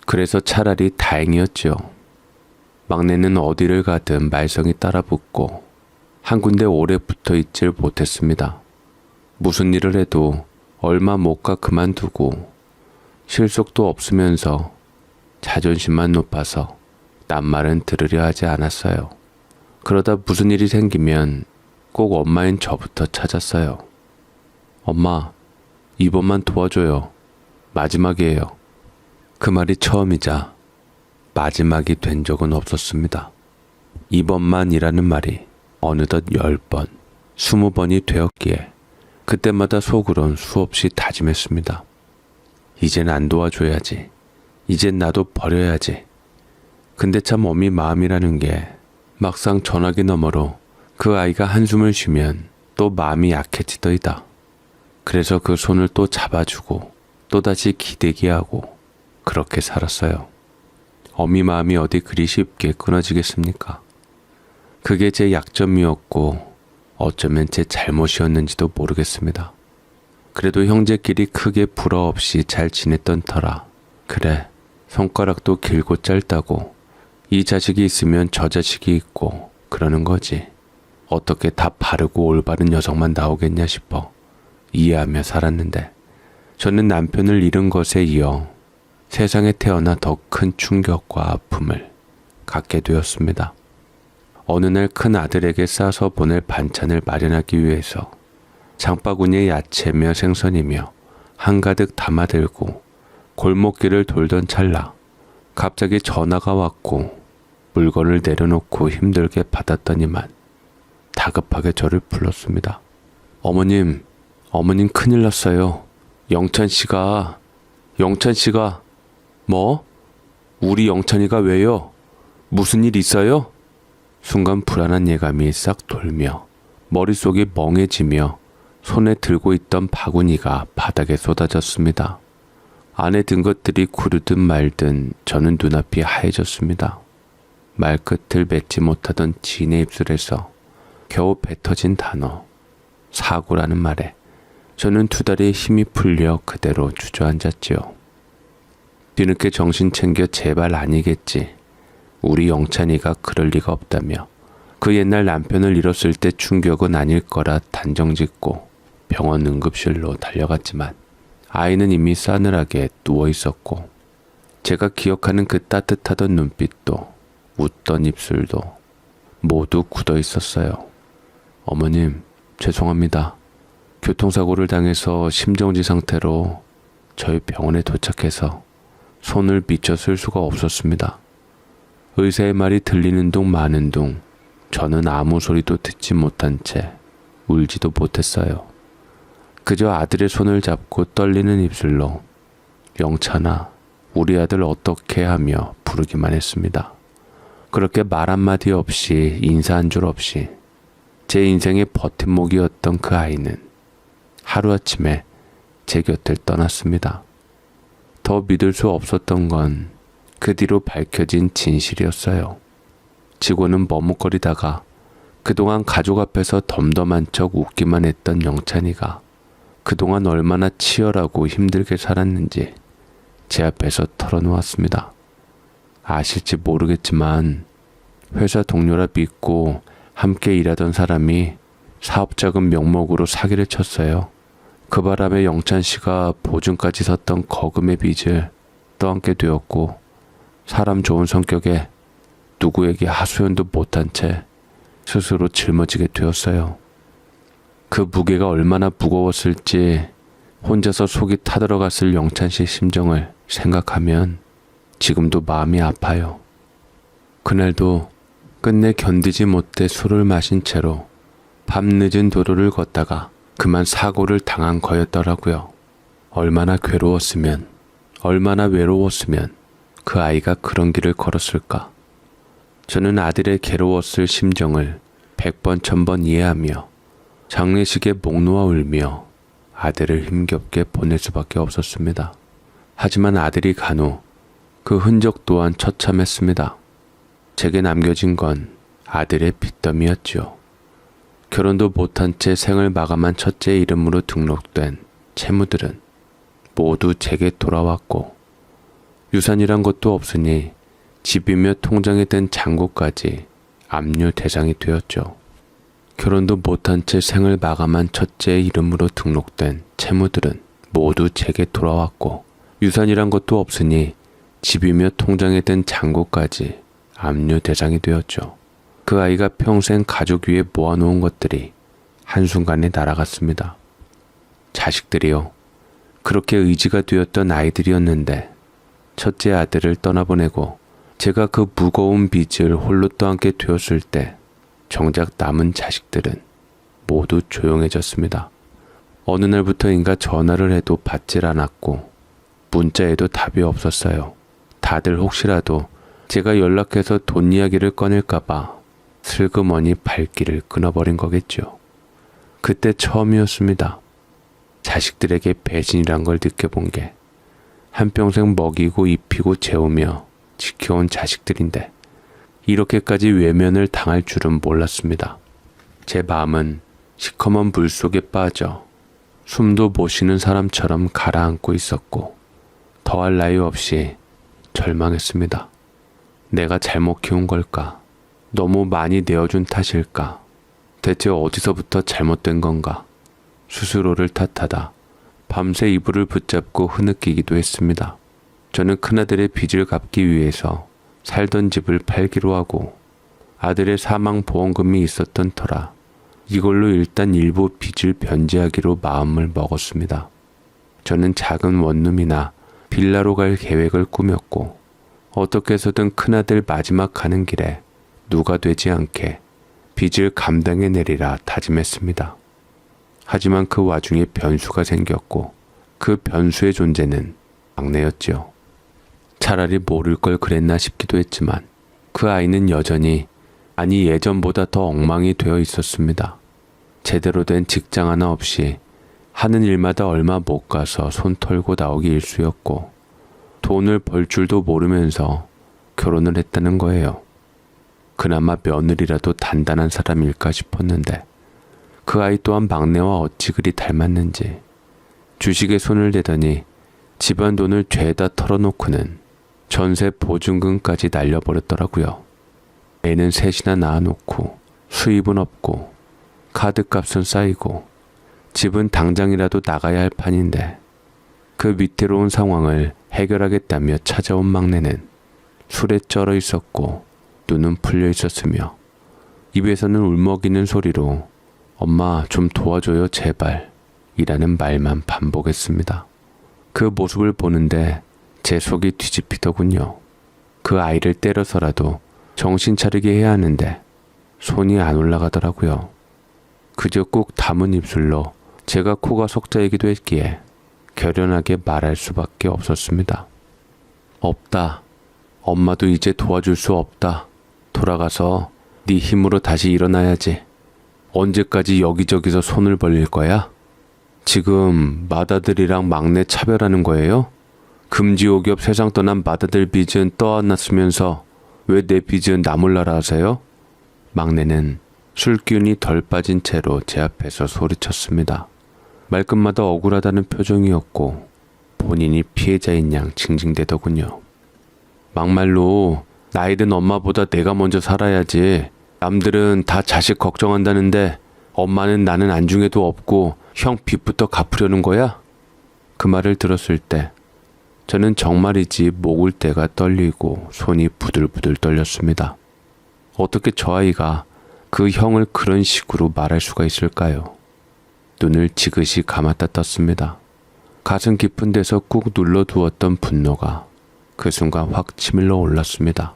그래서 차라리 다행이었죠. 막내는 어디를 가든 말썽이 따라붙고 한 군데 오래 붙어 있질 못했습니다. 무슨 일을 해도 얼마 못 가 그만두고 실속도 없으면서 자존심만 높아서 남 말은 들으려 하지 않았어요. 그러다 무슨 일이 생기면 꼭 엄마인 저부터 찾았어요. 엄마, 이번만 도와줘요. 마지막이에요. 그 말이 처음이자 마지막이 된 적은 없었습니다. 이번만이라는 말이 어느덧 10번, 20번이 되었기에 그때마다 속으론 수없이 다짐했습니다. 이젠 안 도와줘야지. 이젠 나도 버려야지. 근데 참 어미 마음이라는 게 막상 전화기 너머로 그 아이가 한숨을 쉬면 또 마음이 약해지더이다. 그래서 그 손을 또 잡아주고 또다시 기대게 하고 그렇게 살았어요. 어미 마음이 어디 그리 쉽게 끊어지겠습니까? 그게 제 약점이었고 어쩌면 제 잘못이었는지도 모르겠습니다. 그래도 형제끼리 크게 불화 없이 잘 지냈던 터라 그래 손가락도 길고 짧다고 이 자식이 있으면 저 자식이 있고 그러는 거지. 어떻게 다 바르고 올바른 녀석만 나오겠냐 싶어 이해하며 살았는데 저는 남편을 잃은 것에 이어 세상에 태어나 더 큰 충격과 아픔을 갖게 되었습니다. 어느 날 큰 아들에게 싸서 보낼 반찬을 마련하기 위해서 장바구니에 야채며 생선이며 한가득 담아들고 골목길을 돌던 찰나 갑자기 전화가 왔고 물건을 내려놓고 힘들게 받았더니만 다급하게 저를 불렀습니다. 어머님 큰일 났어요. 영찬 씨가 뭐? 우리 영찬이가 왜요? 무슨 일 있어요? 순간 불안한 예감이 싹 돌며 머릿속이 멍해지며 손에 들고 있던 바구니가 바닥에 쏟아졌습니다. 안에 든 것들이 구르든 말든 저는 눈앞이 하얘졌습니다. 말끝을 맺지 못하던 지인의 입술에서 겨우 뱉어진 단어 사고라는 말에 저는 두 다리에 힘이 풀려 그대로 주저앉았지요. 뒤늦게 정신 챙겨 제발 아니겠지. 우리 영찬이가 그럴 리가 없다며 그 옛날 남편을 잃었을 때 충격은 아닐 거라 단정짓고 병원 응급실로 달려갔지만 아이는 이미 싸늘하게 누워 있었고 제가 기억하는 그 따뜻하던 눈빛도 웃던 입술도 모두 굳어 있었어요. 어머님, 죄송합니다. 교통사고를 당해서 심정지 상태로 저희 병원에 도착해서 손을 미쳐 쓸 수가 없었습니다. 의사의 말이 들리는 둥 마는 둥 저는 아무 소리도 듣지 못한 채 울지도 못했어요. 그저 아들의 손을 잡고 떨리는 입술로 영찬아, 우리 아들 어떻게 하며 부르기만 했습니다. 그렇게 말 한마디 없이 인사 한 줄 없이 제 인생의 버팀목이었던 그 아이는 하루아침에 제 곁을 떠났습니다. 더 믿을 수 없었던 건 그 뒤로 밝혀진 진실이었어요. 지고는 머뭇거리다가 그동안 가족 앞에서 덤덤한 척 웃기만 했던 영찬이가 그동안 얼마나 치열하고 힘들게 살았는지 제 앞에서 털어놓았습니다. 아실지 모르겠지만 회사 동료라 믿고 함께 일하던 사람이 사업자금 명목으로 사기를 쳤어요. 그 바람에 영찬 씨가 보증까지 섰던 거금의 빚을 떠안게 되었고 사람 좋은 성격에 누구에게 하소연도 못한 채 스스로 짊어지게 되었어요. 그 무게가 얼마나 무거웠을지 혼자서 속이 타들어갔을 영찬 씨의 심정을 생각하면 지금도 마음이 아파요. 그날도 끝내 견디지 못해 술을 마신 채로 밤늦은 도로를 걷다가 그만 사고를 당한 거였더라고요. 얼마나 괴로웠으면, 얼마나 외로웠으면 그 아이가 그런 길을 걸었을까. 저는 아들의 괴로웠을 심정을 100번 1000번 이해하며 장례식에 목 놓아 울며 아들을 힘겹게 보낼 수밖에 없었습니다. 하지만 아들이 간 후 그 흔적 또한 처참했습니다. 제게 남겨진 건 아들의 빚더미였죠. 결혼도 못한 채 생을 마감한 첫째 이름으로 등록된 채무들은 모두 제게 돌아왔고 유산이란 것도 없으니 집이며 통장에 든 잔고까지 압류 대상이 되었죠. 결혼도 못한 채 생을 마감한 첫째의 이름으로 등록된 채무들은 모두 제게 돌아왔고 유산이란 것도 없으니 집이며 통장에 든 잔고까지 압류 대상이 되었죠. 그 아이가 평생 가족 위에 모아놓은 것들이 한순간에 날아갔습니다. 자식들이요. 그렇게 의지가 되었던 아이들이었는데 첫째 아들을 떠나보내고 제가 그 무거운 빚을 홀로 떠안게 되었을 때 정작 남은 자식들은 모두 조용해졌습니다. 어느 날부터인가 전화를 해도 받질 않았고 문자에도 답이 없었어요. 다들 혹시라도 제가 연락해서 돈 이야기를 꺼낼까봐 슬그머니 발길을 끊어버린 거겠죠. 그때 처음이었습니다. 자식들에게 배신이란 걸 느껴본 게 한평생 먹이고 입히고 재우며 지켜온 자식들인데 이렇게까지 외면을 당할 줄은 몰랐습니다. 제 마음은 시커먼 물 속에 빠져 숨도 못 쉬는 사람처럼 가라앉고 있었고 더할 나위 없이 절망했습니다. 내가 잘못 키운 걸까? 너무 많이 내어준 탓일까? 대체 어디서부터 잘못된 건가? 스스로를 탓하다 밤새 이불을 붙잡고 흐느끼기도 했습니다. 저는 큰아들의 빚을 갚기 위해서 살던 집을 팔기로 하고 아들의 사망보험금이 있었던 터라 이걸로 일단 일부 빚을 변제하기로 마음을 먹었습니다. 저는 작은 원룸이나 빌라로 갈 계획을 꾸몄고 어떻게 해서든 큰아들 마지막 가는 길에 누가 되지 않게 빚을 감당해내리라 다짐했습니다. 하지만 그 와중에 변수가 생겼고 그 변수의 존재는 막내였지요. 차라리 모를 걸 그랬나 싶기도 했지만 그 아이는 여전히 아니 예전보다 더 엉망이 되어 있었습니다. 제대로 된 직장 하나 없이 하는 일마다 얼마 못 가서 손 털고 나오기 일쑤였고 돈을 벌 줄도 모르면서 결혼을 했다는 거예요. 그나마 며느리라도 단단한 사람일까 싶었는데 그 아이 또한 막내와 어찌 그리 닮았는지 주식에 손을 대더니 집안 돈을 죄다 털어놓고는 전세 보증금까지 날려버렸더라고요. 애는 셋이나 낳아놓고 수입은 없고 카드값은 쌓이고 집은 당장이라도 나가야 할 판인데 그 위태로운 상황을 해결하겠다며 찾아온 막내는 술에 쩔어 있었고 눈은 풀려 있었으며 입에서는 울먹이는 소리로 엄마 좀 도와줘요 제발 이라는 말만 반복했습니다. 그 모습을 보는데 제 속이 뒤집히더군요. 그 아이를 때려서라도 정신 차리게 해야 하는데 손이 안 올라가더라고요. 그저 꾹 담은 입술로 제가 코가 석자이기도 했기에 결연하게 말할 수밖에 없었습니다. 없다. 엄마도 이제 도와줄 수 없다. 돌아가서 네 힘으로 다시 일어나야지. 언제까지 여기저기서 손을 벌릴 거야? 지금 맏아들이랑 막내 차별하는 거예요? 금지옥엽 세상 떠난 맏아들 빚은 떠안았으면서 왜 내 빚은 나 몰라라 하세요? 막내는 술기운이 덜 빠진 채로 제 앞에서 소리쳤습니다. 말끝마다 억울하다는 표정이었고 본인이 피해자인 양 징징대더군요. 막말로 나이든 엄마보다 내가 먼저 살아야지. 남들은 다 자식 걱정한다는데 엄마는 나는 안중에도 없고 형 빚부터 갚으려는 거야? 그 말을 들었을 때 저는 정말이지 목을대가 떨리고 손이 부들부들 떨렸습니다. 어떻게 저 아이가 그 형을 그런 식으로 말할 수가 있을까요? 눈을 지그시 감았다 떴습니다. 가슴 깊은 데서 꾹 눌러두었던 분노가 그 순간 확 치밀러 올랐습니다.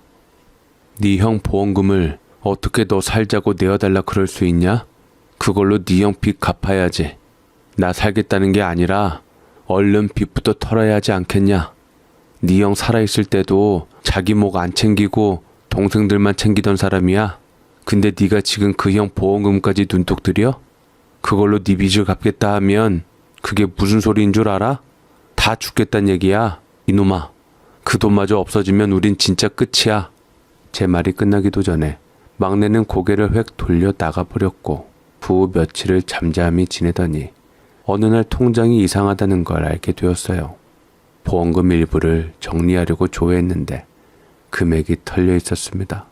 네 형 보험금을 어떻게 너 살자고 내어달라 그럴 수 있냐? 그걸로 네 형 빚 갚아야지. 나 살겠다는 게 아니라 얼른 빚부터 털어야 하지 않겠냐? 네 형 살아있을 때도 자기 목 안 챙기고 동생들만 챙기던 사람이야. 근데 네가 지금 그 형 보험금까지 눈독 들여? 그걸로 네 빚을 갚겠다 하면 그게 무슨 소리인 줄 알아? 다 죽겠단 얘기야. 이놈아. 그 돈마저 없어지면 우린 진짜 끝이야. 제 말이 끝나기도 전에 막내는 고개를 획 돌려 나가버렸고 후 며칠을 잠잠히 지내더니 어느 날 통장이 이상하다는 걸 알게 되었어요. 보험금 일부를 정리하려고 조회했는데 금액이 털려 있었습니다.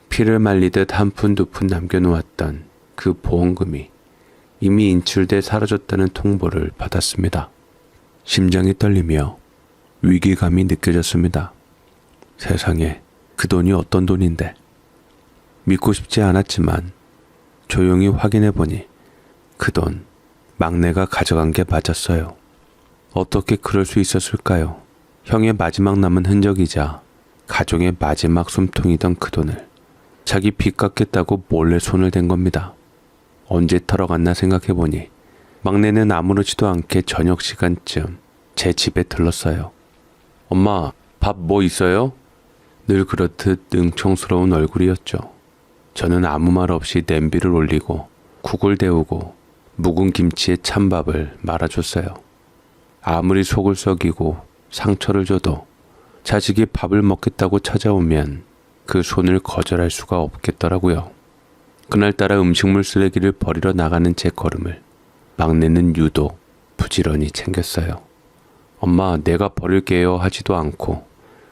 피를 말리듯 한 푼 두 푼 남겨놓았던 그 보험금이 이미 인출돼 사라졌다는 통보를 받았습니다. 심장이 떨리며 위기감이 느껴졌습니다. 세상에 그 돈이 어떤 돈인데. 믿고 싶지 않았지만 조용히 확인해보니 그 돈 막내가 가져간 게 맞았어요. 어떻게 그럴 수 있었을까요? 형의 마지막 남은 흔적이자 가족의 마지막 숨통이던 그 돈을 자기 빚 갚겠다고 몰래 손을 댄 겁니다. 언제 털어갔나 생각해보니 막내는 아무렇지도 않게 저녁 시간쯤 제 집에 들렀어요. 엄마, 밥 뭐 있어요? 늘 그렇듯 능청스러운 얼굴이었죠. 저는 아무 말 없이 냄비를 올리고 국을 데우고 묵은 김치에 찬밥을 말아줬어요. 아무리 속을 썩이고 상처를 줘도 자식이 밥을 먹겠다고 찾아오면 그 손을 거절할 수가 없겠더라고요. 그날따라 음식물 쓰레기를 버리러 나가는 제 걸음을 막내는 유독 부지런히 챙겼어요. 엄마, 내가 버릴게요 하지도 않고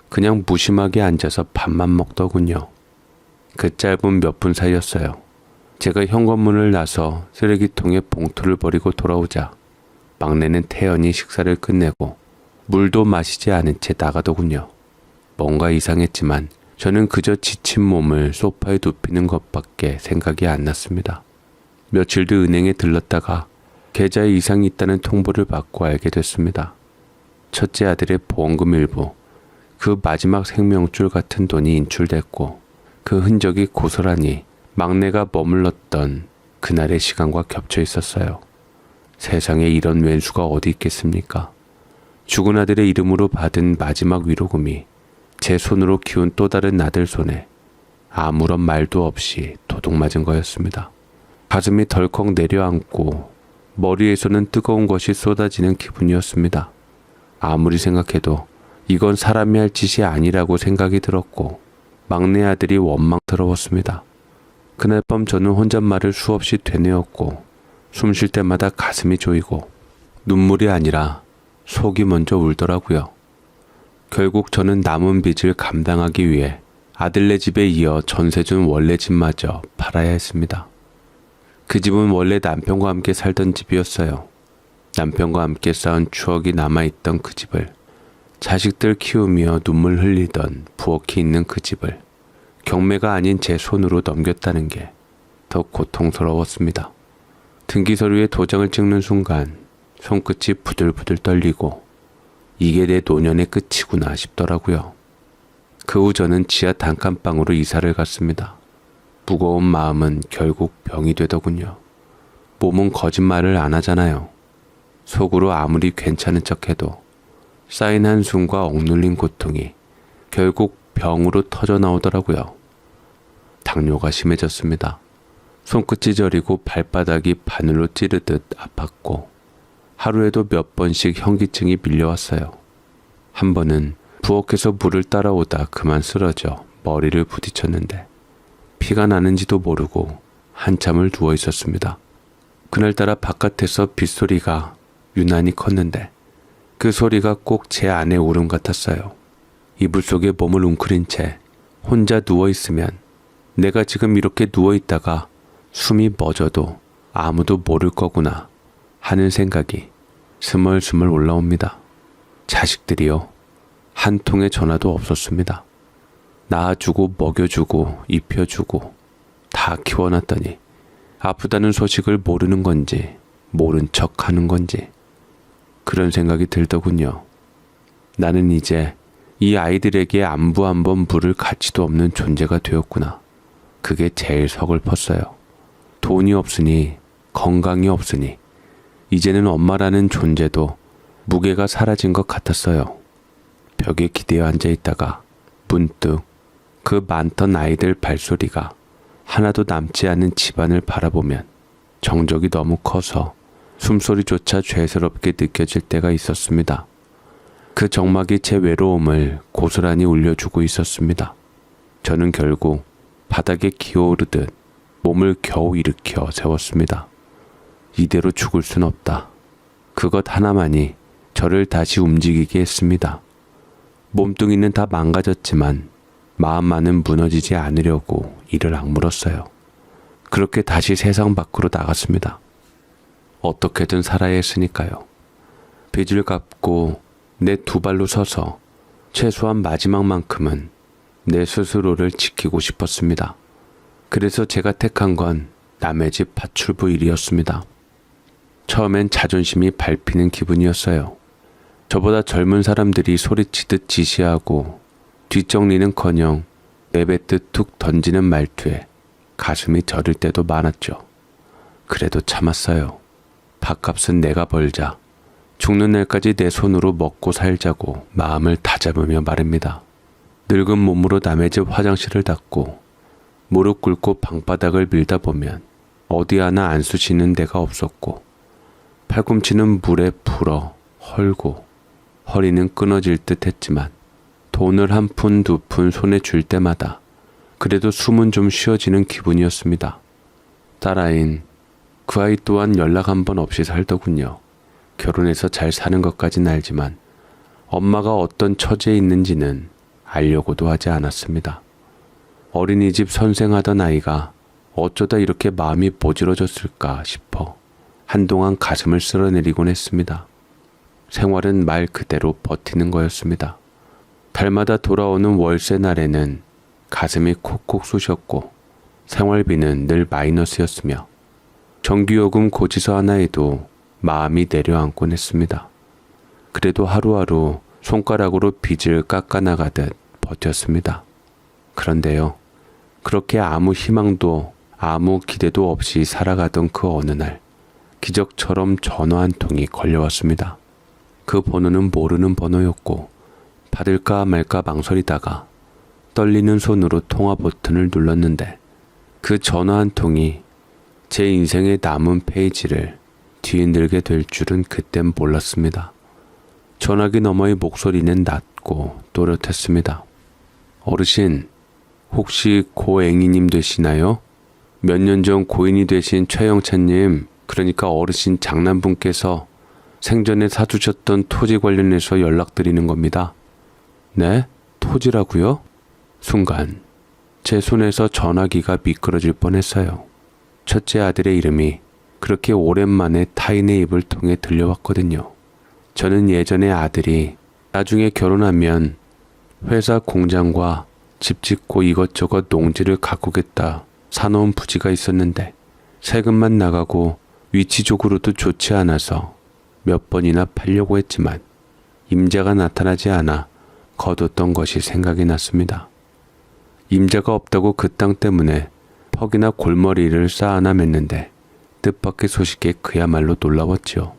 그냥 무심하게 앉아서 밥만 먹더군요. 그 짧은 몇 분 사이였어요. 제가 현관문을 나서 쓰레기통에 봉투를 버리고 돌아오자 막내는 태연히 식사를 끝내고 물도 마시지 않은 채 나가더군요. 뭔가 이상했지만 저는 그저 지친 몸을 소파에 눕히는 것밖에 생각이 안 났습니다. 며칠 뒤 은행에 들렀다가 계좌에 이상이 있다는 통보를 받고 알게 됐습니다. 첫째 아들의 보험금 일부, 그 마지막 생명줄 같은 돈이 인출됐고 그 흔적이 고스란히 막내가 머물렀던 그날의 시간과 겹쳐 있었어요. 세상에 이런 왼수가 어디 있겠습니까? 죽은 아들의 이름으로 받은 마지막 위로금이 제 손으로 키운 또 다른 아들 손에 아무런 말도 없이 도둑맞은 거였습니다. 가슴이 덜컥 내려앉고 머리에서는 뜨거운 것이 쏟아지는 기분이었습니다. 아무리 생각해도 이건 사람이 할 짓이 아니라고 생각이 들었고 막내 아들이 원망스러웠습니다. 그날 밤 저는 혼잣말을 수없이 되뇌었고 숨 쉴 때마다 가슴이 조이고 눈물이 아니라 속이 먼저 울더라고요. 결국 저는 남은 빚을 감당하기 위해 아들네 집에 이어 전세 준 원래 집마저 팔아야 했습니다. 그 집은 원래 남편과 함께 살던 집이었어요. 남편과 함께 쌓은 추억이 남아있던 그 집을, 자식들 키우며 눈물 흘리던 부엌이 있는 그 집을 경매가 아닌 제 손으로 넘겼다는 게 더 고통스러웠습니다. 등기 서류에 도장을 찍는 순간 손끝이 부들부들 떨리고 이게 내 노년의 끝이구나 싶더라고요. 그 후 저는 지하 단칸방으로 이사를 갔습니다. 무거운 마음은 결국 병이 되더군요. 몸은 거짓말을 안 하잖아요. 속으로 아무리 괜찮은 척해도 쌓인 한숨과 억눌린 고통이 결국 병으로 터져 나오더라고요. 당뇨가 심해졌습니다. 손끝이 저리고 발바닥이 바늘로 찌르듯 아팠고 하루에도 몇 번씩 현기증이 밀려왔어요. 한 번은 부엌에서 물을 따라오다 그만 쓰러져 머리를 부딪혔는데 피가 나는지도 모르고 한참을 누워 있었습니다. 그날따라 바깥에서 빗소리가 유난히 컸는데 그 소리가 꼭 제 안의 울음 같았어요. 이불 속에 몸을 웅크린 채 혼자 누워있으면 내가 지금 이렇게 누워있다가 숨이 멎어도 아무도 모를 거구나 하는 생각이 스멀스멀 올라옵니다. 자식들이요. 한 통의 전화도 없었습니다. 낳아주고 먹여주고 입혀주고 다 다 키워놨더니 아프다는 소식을 모르는 건지 모른 척 하는 건지 그런 생각이 들더군요. 나는 이제 이 아이들에게 안부 한 번 물을 가치도 없는 존재가 되었구나. 그게 제일 서글펐어요. 돈이 없으니 건강이 없으니 이제는 엄마라는 존재도 무게가 사라진 것 같았어요. 벽에 기대어 앉아 있다가 문득 그 많던 아이들 발소리가 하나도 남지 않은 집안을 바라보면 정적이 너무 커서 숨소리조차 죄스럽게 느껴질 때가 있었습니다. 그 적막이 제 외로움을 고스란히 울려주고 있었습니다. 저는 결국 바닥에 기어오르듯 몸을 겨우 일으켜 세웠습니다. 이대로 죽을 순 없다. 그것 하나만이 저를 다시 움직이게 했습니다. 몸뚱이는 다 망가졌지만 마음만은 무너지지 않으려고 이를 악물었어요. 그렇게 다시 세상 밖으로 나갔습니다. 어떻게든 살아야 했으니까요. 빚을 갚고 내 두 발로 서서 최소한 마지막만큼은 내 스스로를 지키고 싶었습니다. 그래서 제가 택한 건 남의 집 파출부 일이었습니다. 처음엔 자존심이 밟히는 기분이었어요. 저보다 젊은 사람들이 소리치듯 지시하고 뒷정리는커녕 내뱉듯 툭 던지는 말투에 가슴이 저릴 때도 많았죠. 그래도 참았어요. 밥값은 내가 벌자. 죽는 날까지 내 손으로 먹고 살자고 마음을 다잡으며 말입니다. 늙은 몸으로 남의 집 화장실을 닦고 무릎 꿇고 방바닥을 밀다 보면 어디 하나 안 쑤시는 데가 없었고 팔꿈치는 물에 불어 헐고 허리는 끊어질 듯 했지만 돈을 한 푼 두 푼 손에 줄 때마다 그래도 숨은 좀 쉬어지는 기분이었습니다. 딸아인 그 아이 또한 연락 한 번 없이 살더군요. 결혼해서 잘 사는 것까진 알지만 엄마가 어떤 처지에 있는지는 알려고도 하지 않았습니다. 어린이집 선생하던 아이가 어쩌다 이렇게 마음이 모질어졌을까 싶어 한동안 가슴을 쓸어내리곤 했습니다. 생활은 말 그대로 버티는 거였습니다. 달마다 돌아오는 월세 날에는 가슴이 콕콕 쑤셨고 생활비는 늘 마이너스였으며 전기요금 고지서 하나에도 마음이 내려앉곤 했습니다. 그래도 하루하루 손가락으로 빚을 깎아나가듯 버텼습니다. 그런데요, 그렇게 아무 희망도 아무 기대도 없이 살아가던 그 어느 날 기적처럼 전화 한 통이 걸려왔습니다. 그 번호는 모르는 번호였고 받을까 말까 망설이다가 떨리는 손으로 통화 버튼을 눌렀는데 그 전화 한 통이 제 인생의 남은 페이지를 뒤흔들게 될 줄은 그땐 몰랐습니다. 전화기 너머의 목소리는 낮고 또렷했습니다. 어르신, 혹시 고앵이님 되시나요? 몇 년 전 고인이 되신 최영찬님, 그러니까 어르신 장남분께서 생전에 사주셨던 토지 관련해서 연락드리는 겁니다. 네? 토지라고요? 순간 제 손에서 전화기가 미끄러질 뻔했어요. 첫째 아들의 이름이 그렇게 오랜만에 타인의 입을 통해 들려왔거든요. 저는 예전에 아들이 나중에 결혼하면 회사 공장과 집 짓고 이것저것 농지를 가꾸겠다 사놓은 부지가 있었는데 세금만 나가고 위치적으로도 좋지 않아서 몇 번이나 팔려고 했지만 임자가 나타나지 않아 거뒀던 것이 생각이 났습니다. 임자가 없다고 그 땅 때문에 퍽이나 골머리를 쌓아나 맸는데 뜻밖의 소식에 그야말로 놀라웠지요.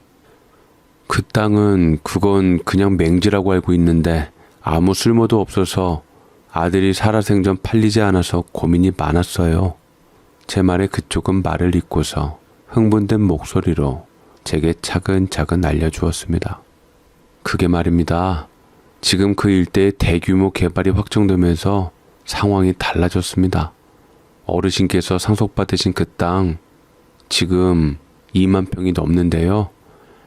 그 땅은 그건 그냥 맹지라고 알고 있는데 아무 쓸모도 없어서 아들이 살아생전 팔리지 않아서 고민이 많았어요. 제 말에 그쪽은 말을 잇고서 흥분된 목소리로 제게 차근차근 알려주었습니다. 그게 말입니다. 지금 그 일대에 대규모 개발이 확정되면서 상황이 달라졌습니다. 어르신께서 상속받으신 그 땅 지금 2만 평이 넘는데요.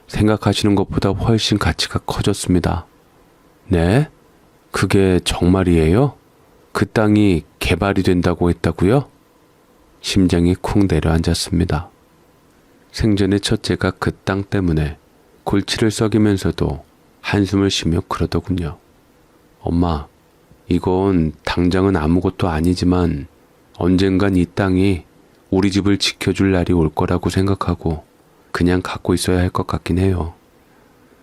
생각하시는 것보다 훨씬 가치가 커졌습니다. 네? 그게 정말이에요? 그 땅이 개발이 된다고 했다고요? 심장이 쿵 내려앉았습니다. 생전에 첫째가 그 땅 때문에 골치를 썩이면서도 한숨을 쉬며 그러더군요. 엄마, 이건 당장은 아무것도 아니지만 언젠간 이 땅이 우리 집을 지켜줄 날이 올 거라고 생각하고 그냥 갖고 있어야 할 것 같긴 해요.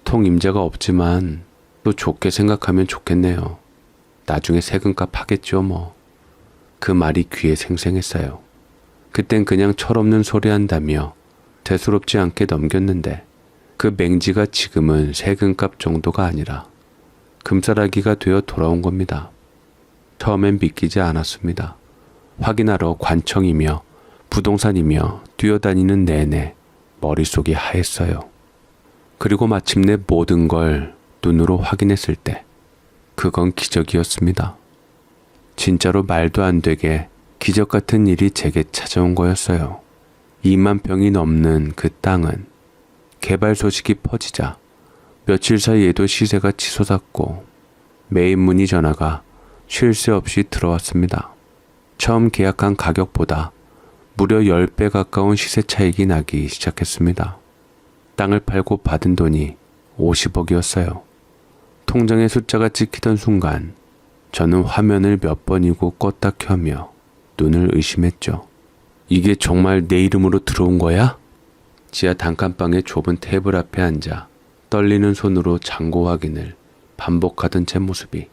통임자가 없지만 또 좋게 생각하면 좋겠네요. 나중에 세금값 하겠죠 뭐. 그 말이 귀에 생생했어요. 그땐 그냥 철없는 소리 한다며 대수롭지 않게 넘겼는데 그 맹지가 지금은 세금값 정도가 아니라 금싸라기가 되어 돌아온 겁니다. 처음엔 믿기지 않았습니다. 확인하러 관청이며 부동산이며 뛰어다니는 내내 머릿속이 하했어요. 그리고 마침내 모든 걸 눈으로 확인했을 때 그건 기적이었습니다. 진짜로 말도 안 되게 기적 같은 일이 제게 찾아온 거였어요. 2만 평이 넘는 그 땅은 개발 소식이 퍼지자 며칠 사이에도 시세가 치솟았고 매입 문의 전화가 쉴 새 없이 들어왔습니다. 처음 계약한 가격보다 무려 10배 가까운 시세 차익이 나기 시작했습니다. 땅을 팔고 받은 돈이 50억이었어요. 통장에 숫자가 찍히던 순간 저는 화면을 몇 번이고 껐다 켜며 눈을 의심했죠. 이게 정말 내 이름으로 들어온 거야? 지하 단칸방의 좁은 테이블 앞에 앉아 떨리는 손으로 잔고 확인을 반복하던 제 모습이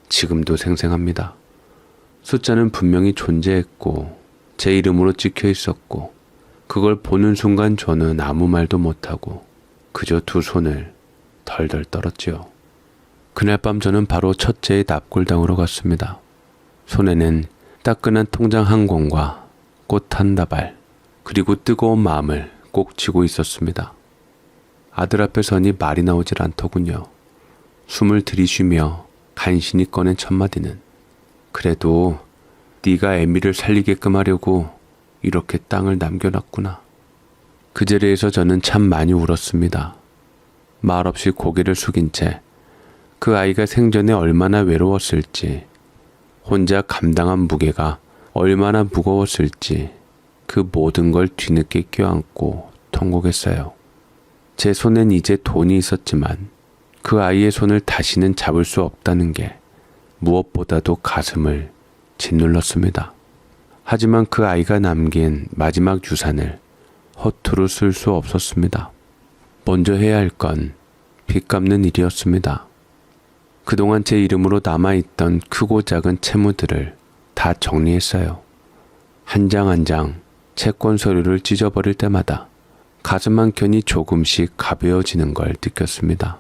지금도 생생합니다. 숫자는 분명히 존재했고 제 이름으로 찍혀 있었고 그걸 보는 순간 저는 아무 말도 못하고 그저 두 손을 덜덜 떨었지요. 그날 밤 저는 바로 첫째의 납골당으로 갔습니다. 손에는 따끈한 통장 한 권과 꽃 한 다발 그리고 뜨거운 마음을 꼭 쥐고 있었습니다. 아들 앞에 서니 말이 나오질 않더군요. 숨을 들이쉬며 간신히 꺼낸 첫마디는 그래도 네가 애미를 살리게끔 하려고 이렇게 땅을 남겨놨구나. 그 자리에서 저는 참 많이 울었습니다. 말없이 고개를 숙인 채 그 아이가 생전에 얼마나 외로웠을지, 혼자 감당한 무게가 얼마나 무거웠을지 그 모든 걸 뒤늦게 껴안고 통곡했어요. 제 손엔 이제 돈이 있었지만 그 아이의 손을 다시는 잡을 수 없다는 게 무엇보다도 가슴을 짓눌렀습니다. 하지만 그 아이가 남긴 마지막 유산을 허투루 쓸 수 없었습니다. 먼저 해야 할 건 빚 갚는 일이었습니다. 그동안 제 이름으로 남아있던 크고 작은 채무들을 다 정리했어요. 한 장 한 장 채권 서류를 찢어버릴 때마다 가슴 한켠이 조금씩 가벼워지는 걸 느꼈습니다.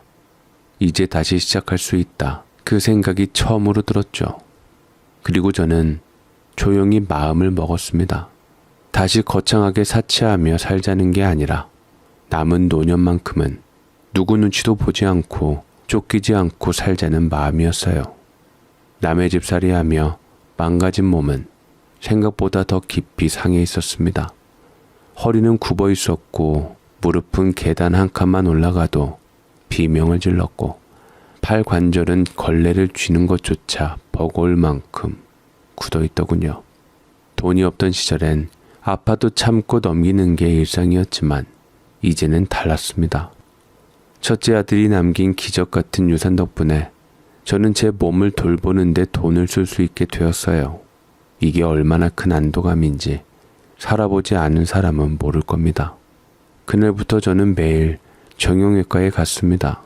이제 다시 시작할 수 있다. 그 생각이 처음으로 들었죠. 그리고 저는 조용히 마음을 먹었습니다. 다시 거창하게 사치하며 살자는 게 아니라 남은 노년만큼은 누구 눈치도 보지 않고 쫓기지 않고 살자는 마음이었어요. 남의 집살이하며 망가진 몸은 생각보다 더 깊이 상해 있었습니다. 허리는 굽어 있었고 무릎은 계단 한 칸만 올라가도 비명을 질렀고 팔 관절은 걸레를 쥐는 것조차 버거울 만큼 굳어 있더군요. 돈이 없던 시절엔 아파도 참고 넘기는 게 일상이었지만 이제는 달랐습니다. 첫째 아들이 남긴 기적 같은 유산 덕분에 저는 제 몸을 돌보는데 돈을 쓸 수 있게 되었어요. 이게 얼마나 큰 안도감인지 살아보지 않은 사람은 모를 겁니다. 그날부터 저는 매일 정형외과에 갔습니다.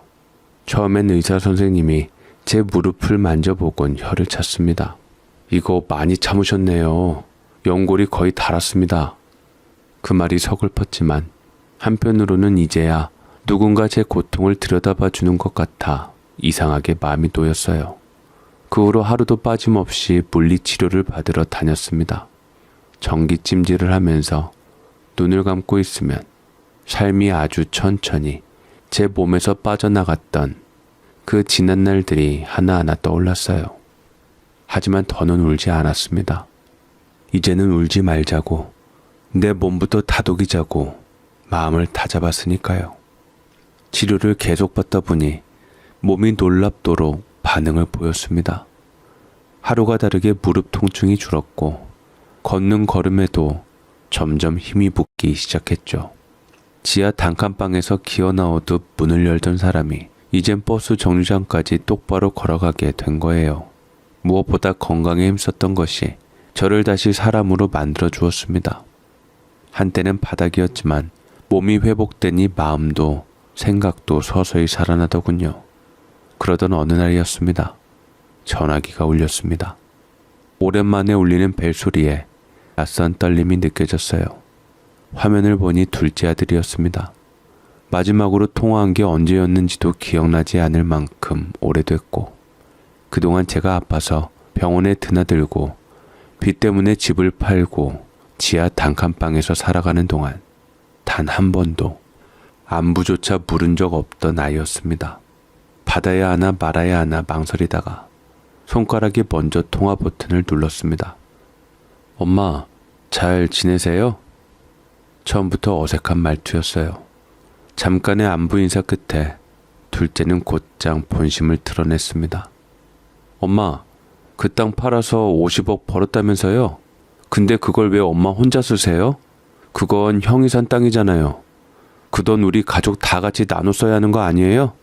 처음엔 의사 선생님이 제 무릎을 만져보곤 혀를 찼습니다. 이거 많이 참으셨네요. 연골이 거의 닳았습니다. 그 말이 서글펐지만 한편으로는 이제야 누군가 제 고통을 들여다봐 주는 것 같아 이상하게 마음이 놓였어요. 그 후로 하루도 빠짐없이 물리치료를 받으러 다녔습니다. 전기찜질을 하면서 눈을 감고 있으면 삶이 아주 천천히 제 몸에서 빠져나갔던 그 지난 날들이 하나하나 떠올랐어요. 하지만 더는 울지 않았습니다. 이제는 울지 말자고 내 몸부터 다독이자고 마음을 다잡았으니까요. 치료를 계속 받다 보니 몸이 놀랍도록 반응을 보였습니다. 하루가 다르게 무릎 통증이 줄었고 걷는 걸음에도 점점 힘이 붙기 시작했죠. 지하 단칸방에서 기어 나오듯 문을 열던 사람이 이젠 버스 정류장까지 똑바로 걸어가게 된 거예요. 무엇보다 건강에 힘썼던 것이 저를 다시 사람으로 만들어 주었습니다. 한때는 바닥이었지만 몸이 회복되니 마음도 생각도 서서히 살아나더군요. 그러던 어느 날이었습니다. 전화기가 울렸습니다. 오랜만에 울리는 벨소리에 낯선 떨림이 느껴졌어요. 화면을 보니 둘째 아들이었습니다. 마지막으로 통화한 게 언제였는지도 기억나지 않을 만큼 오래됐고, 그동안 제가 아파서 병원에 드나들고 빚 때문에 집을 팔고 지하 단칸방에서 살아가는 동안 단 한 번도 안부조차 물은 적 없던 아이였습니다. 받아야 하나 말아야 하나 망설이다가 손가락이 먼저 통화 버튼을 눌렀습니다. 엄마, 잘 지내세요? 처음부터 어색한 말투였어요. 잠깐의 안부 인사 끝에 둘째는 곧장 본심을 드러냈습니다. 엄마, 그 땅 팔아서 50억 벌었다면서요? 근데 그걸 왜 엄마 혼자 쓰세요? 그건 형이 산 땅이잖아요. 그 돈 우리 가족 다 같이 나눠 써야 하는 거 아니에요?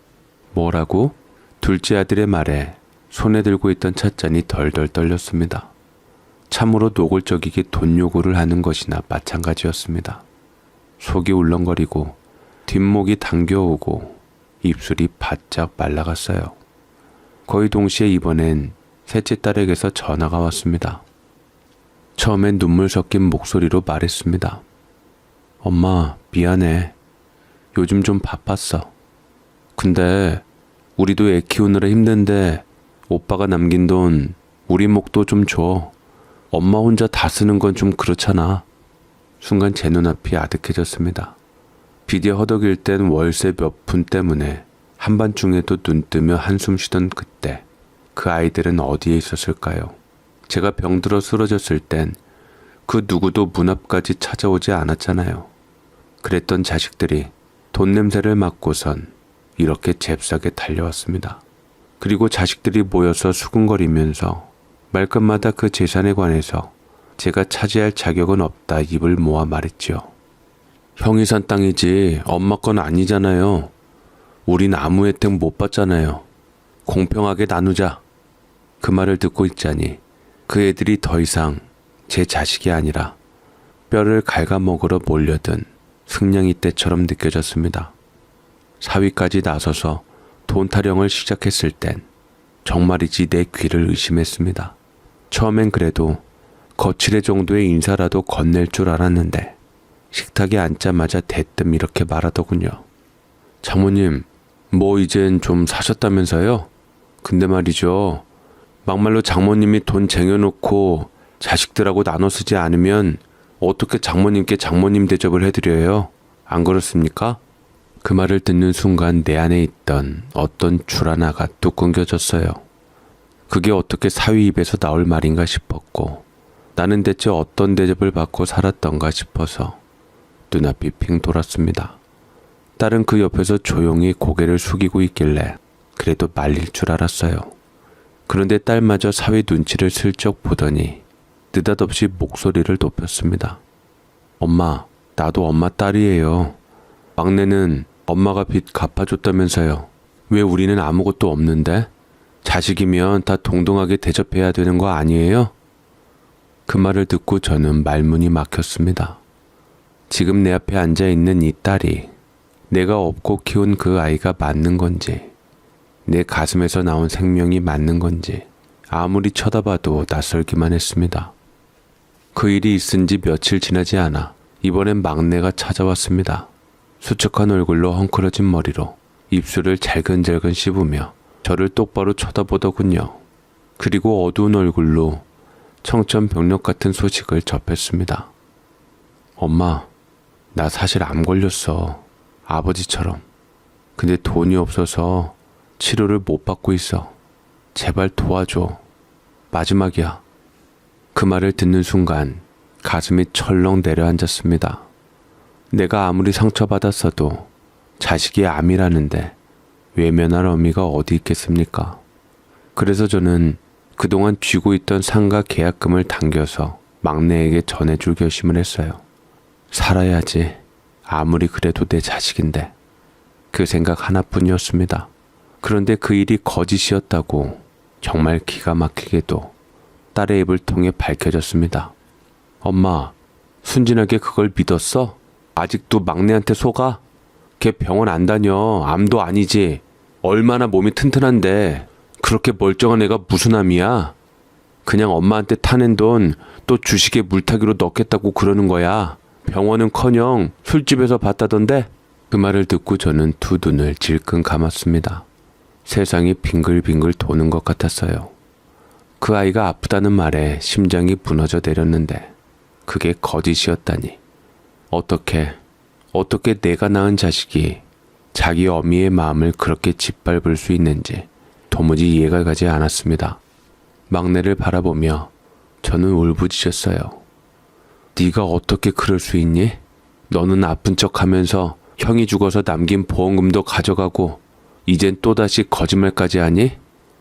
뭐라고? 둘째 아들의 말에 손에 들고 있던 찻잔이 덜덜 떨렸습니다. 참으로 노골적이게 돈 요구를 하는 것이나 마찬가지였습니다. 속이 울렁거리고 뒷목이 당겨오고 입술이 바짝 말라갔어요. 거의 동시에 이번엔 셋째 딸에게서 전화가 왔습니다. 처음엔 눈물 섞인 목소리로 말했습니다. 엄마, 미안해. 요즘 좀 바빴어. 근데 우리도 애 키우느라 힘든데 오빠가 남긴 돈 우리 목도 좀 줘. 엄마 혼자 다 쓰는 건 좀 그렇잖아. 순간 제 눈앞이 아득해졌습니다. 빚에 허덕일 땐 월세 몇 푼 때문에 한밤중에도 눈 뜨며 한숨 쉬던 그때 그 아이들은 어디에 있었을까요? 제가 병들어 쓰러졌을 땐 그 누구도 문 앞까지 찾아오지 않았잖아요. 그랬던 자식들이 돈 냄새를 맡고선 이렇게 잽싸게 달려왔습니다. 그리고 자식들이 모여서 수군거리면서 말끝마다 그 재산에 관해서 제가 차지할 자격은 없다 입을 모아 말했지요. 형이 산 땅이지 엄마 건 아니잖아요. 우린 아무 혜택 못 받잖아요. 공평하게 나누자. 그 말을 듣고 있자니 그 애들이 더 이상 제 자식이 아니라 뼈를 갉아먹으러 몰려든 승냥이 떼처럼 느껴졌습니다. 사위까지 나서서 돈 타령을 시작했을 땐 정말이지 내 귀를 의심했습니다. 처음엔 그래도 거칠의 정도의 인사라도 건넬 줄 알았는데 식탁에 앉자마자 대뜸 이렇게 말하더군요. 장모님, 뭐 이젠 좀 사셨다면서요? 근데 말이죠. 막말로 장모님이 돈 쟁여놓고 자식들하고 나눠 쓰지 않으면 어떻게 장모님께 장모님 대접을 해드려요? 안 그렇습니까? 그 말을 듣는 순간 내 안에 있던 어떤 줄 하나가 뚝 끊겨졌어요. 그게 어떻게 사위 입에서 나올 말인가 싶었고 나는 대체 어떤 대접을 받고 살았던가 싶어서 눈앞이 핑 돌았습니다. 딸은 그 옆에서 조용히 고개를 숙이고 있길래 그래도 말릴 줄 알았어요. 그런데 딸마저 사위 눈치를 슬쩍 보더니 느닷없이 목소리를 높였습니다. 엄마, 나도 엄마 딸이에요. 막내는 엄마가 빚 갚아줬다면서요. 왜 우리는 아무것도 없는데? 자식이면 다 동등하게 대접해야 되는 거 아니에요? 그 말을 듣고 저는 말문이 막혔습니다. 지금 내 앞에 앉아있는 이 딸이 내가 업고 키운 그 아이가 맞는 건지, 내 가슴에서 나온 생명이 맞는 건지 아무리 쳐다봐도 낯설기만 했습니다. 그 일이 있은 지 며칠 지나지 않아 이번엔 막내가 찾아왔습니다. 수척한 얼굴로 헝클어진 머리로 입술을 잘근잘근 씹으며 저를 똑바로 쳐다보더군요. 그리고 어두운 얼굴로 청천벽력 같은 소식을 접했습니다. 엄마, 나 사실 암 걸렸어. 아버지처럼. 근데 돈이 없어서 치료를 못 받고 있어. 제발 도와줘. 마지막이야. 그 말을 듣는 순간 가슴이 철렁 내려앉았습니다. 내가 아무리 상처받았어도 자식이 암이라는데 외면할 의미가 어디 있겠습니까? 그래서 저는 그동안 쥐고 있던 상가 계약금을 당겨서 막내에게 전해줄 결심을 했어요. 살아야지. 아무리 그래도 내 자식인데. 그 생각 하나뿐이었습니다. 그런데 그 일이 거짓이었다고 정말 기가 막히게도 딸의 입을 통해 밝혀졌습니다. 엄마, 순진하게 그걸 믿었어? 아직도 막내한테 속아? 걔 병원 안 다녀. 암도 아니지. 얼마나 몸이 튼튼한데 그렇게 멀쩡한 애가 무슨 암이야? 그냥 엄마한테 타낸 돈 또 주식에 물타기로 넣겠다고 그러는 거야. 병원은커녕 술집에서 봤다던데? 그 말을 듣고 저는 두 눈을 질끈 감았습니다. 세상이 빙글빙글 도는 것 같았어요. 그 아이가 아프다는 말에 심장이 무너져 내렸는데 그게 거짓이었다니. 어떻게 내가 낳은 자식이 자기 어미의 마음을 그렇게 짓밟을 수 있는지 도무지 이해가 가지 않았습니다. 막내를 바라보며 저는 울부짖었어요. 네가 어떻게 그럴 수 있니? 너는 아픈 척하면서 형이 죽어서 남긴 보험금도 가져가고 이젠 또다시 거짓말까지 하니?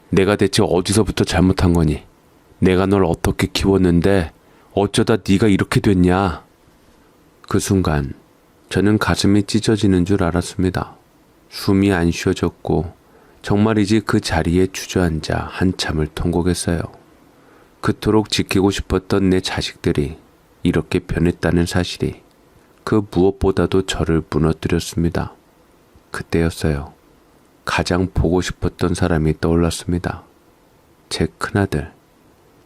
내가 대체 어디서부터 잘못한 거니? 내가 널 어떻게 키웠는데 어쩌다 네가 이렇게 됐냐? 그 순간 저는 가슴이 찢어지는 줄 알았습니다. 숨이 안 쉬어졌고 정말이지 그 자리에 주저앉아 한참을 통곡했어요. 그토록 지키고 싶었던 내 자식들이 이렇게 변했다는 사실이 그 무엇보다도 저를 무너뜨렸습니다. 그때였어요. 가장 보고 싶었던 사람이 떠올랐습니다. 제 큰아들.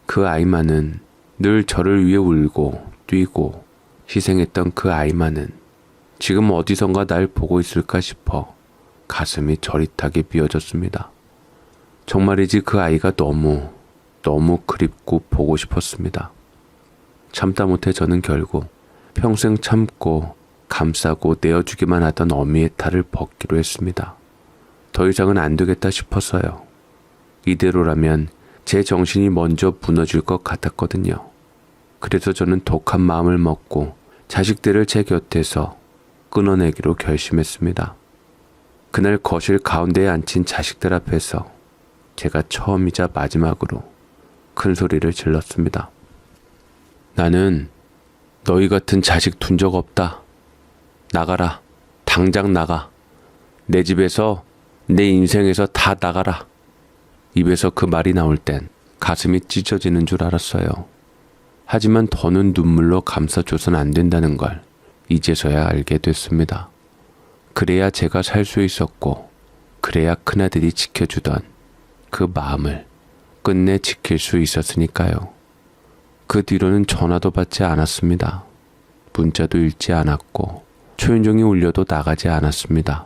그 아이만은 늘 저를 위해 울고 뛰고 희생했던 그 아이만은 지금 어디선가 날 보고 있을까 싶어 가슴이 저릿하게 비어졌습니다. 정말이지 그 아이가 너무 그립고 보고 싶었습니다. 참다 못해 저는 결국 평생 참고 감싸고 내어주기만 하던 어미의 탈을 벗기로 했습니다. 더 이상은 안 되겠다 싶었어요. 이대로라면 제 정신이 먼저 무너질 것 같았거든요. 그래서 저는 독한 마음을 먹고 자식들을 제 곁에서 끊어내기로 결심했습니다. 그날 거실 가운데에 앉힌 자식들 앞에서 제가 처음이자 마지막으로 큰 소리를 질렀습니다. 나는 너희 같은 자식 둔 적 없다. 나가라. 당장 나가. 내 집에서 내 인생에서 다 나가라. 입에서 그 말이 나올 땐 가슴이 찢어지는 줄 알았어요. 하지만 더는 눈물로 감싸줘선 안 된다는 걸 이제서야 알게 됐습니다. 그래야 제가 살 수 있었고 그래야 큰아들이 지켜주던 그 마음을 끝내 지킬 수 있었으니까요. 그 뒤로는 전화도 받지 않았습니다. 문자도 읽지 않았고 초인종이 울려도 나가지 않았습니다.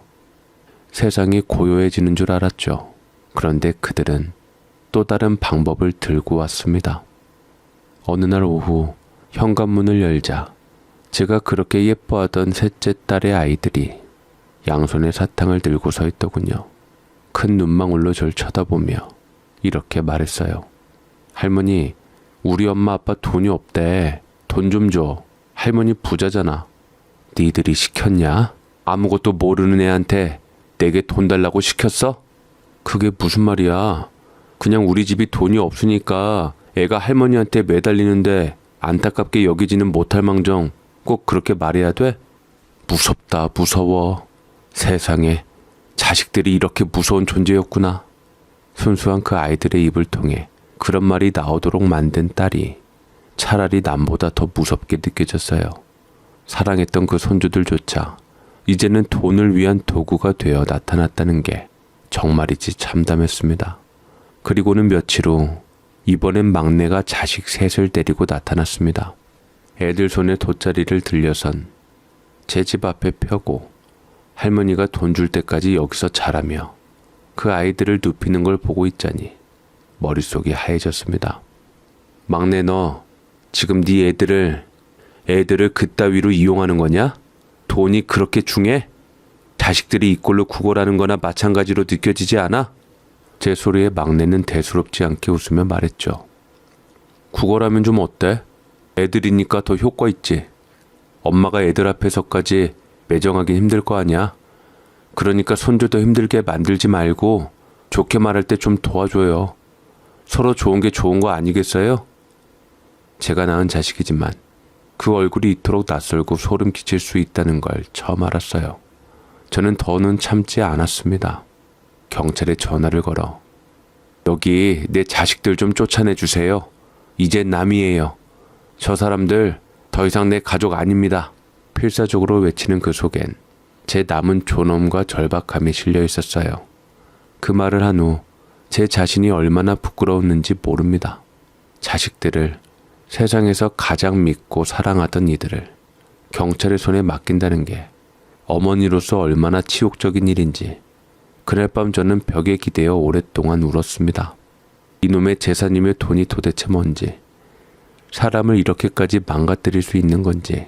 세상이 고요해지는 줄 알았죠. 그런데 그들은 또 다른 방법을 들고 왔습니다. 어느 날 오후 현관문을 열자 제가 그렇게 예뻐하던 셋째 딸의 아이들이 양손에 사탕을 들고 서 있더군요. 큰 눈망울로 절 쳐다보며 이렇게 말했어요. 할머니, 우리 엄마 아빠 돈이 없대. 돈 좀 줘. 할머니 부자잖아. 니들이 시켰냐? 아무것도 모르는 애한테 내게 돈 달라고 시켰어? 그게 무슨 말이야? 그냥 우리 집이 돈이 없으니까 애가 할머니한테 매달리는데 안타깝게 여기지는 못할 망정 꼭 그렇게 말해야 돼? 무섭다, 무서워. 세상에 자식들이 이렇게 무서운 존재였구나. 순수한 그 아이들의 입을 통해 그런 말이 나오도록 만든 딸이 차라리 남보다 더 무섭게 느껴졌어요. 사랑했던 그 손주들조차 이제는 돈을 위한 도구가 되어 나타났다는 게 정말이지 참담했습니다. 그리고는 며칠 후 이번엔 막내가 자식 셋을 데리고 나타났습니다. 애들 손에 돗자리를 들려선 제 집 앞에 펴고 할머니가 돈 줄 때까지 여기서 자라며 그 아이들을 눕히는 걸 보고 있자니 머릿속이 하얘졌습니다. 막내 너 지금 네 애들을 그따위로 이용하는 거냐? 돈이 그렇게 중해? 자식들이 이꼴로 구걸하는 거나 마찬가지로 느껴지지 않아? 제 소리에 막내는 대수롭지 않게 웃으며 말했죠. 구걸하면 좀 어때? 애들이니까 더 효과 있지. 엄마가 애들 앞에서까지 매정하긴 힘들 거 아니야. 그러니까 손주도 힘들게 만들지 말고 좋게 말할 때 좀 도와줘요. 서로 좋은 게 좋은 거 아니겠어요? 제가 낳은 자식이지만 그 얼굴이 이토록 낯설고 소름 끼칠 수 있다는 걸 처음 알았어요. 저는 더는 참지 않았습니다. 경찰에 전화를 걸어 여기 내 자식들 좀 쫓아내 주세요. 이제 남이에요. 저 사람들 더 이상 내 가족 아닙니다. 필사적으로 외치는 그 속엔 제 남은 존엄과 절박함이 실려 있었어요. 그 말을 한 후 제 자신이 얼마나 부끄러웠는지 모릅니다. 자식들을, 세상에서 가장 믿고 사랑하던 이들을 경찰의 손에 맡긴다는 게 어머니로서 얼마나 치욕적인 일인지 그날 밤 저는 벽에 기대어 오랫동안 울었습니다. 이놈의 제사님의 돈이 도대체 뭔지, 사람을 이렇게까지 망가뜨릴 수 있는 건지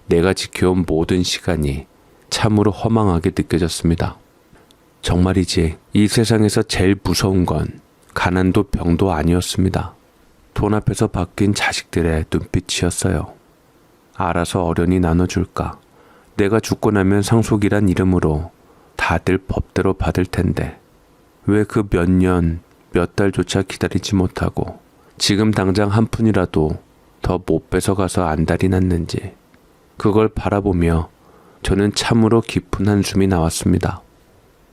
내가 지켜온 모든 시간이 참으로 허망하게 느껴졌습니다. 정말이지 이 세상에서 제일 무서운 건 가난도 병도 아니었습니다. 돈 앞에서 바뀐 자식들의 눈빛이었어요. 알아서 어련히 나눠줄까? 내가 죽고 나면 상속이란 이름으로 다들 법대로 받을 텐데 왜 그 몇 년, 몇 달조차 기다리지 못하고 지금 당장 한 푼이라도 더 못 뺏어가서 안달이 났는지 그걸 바라보며 저는 참으로 깊은 한숨이 나왔습니다.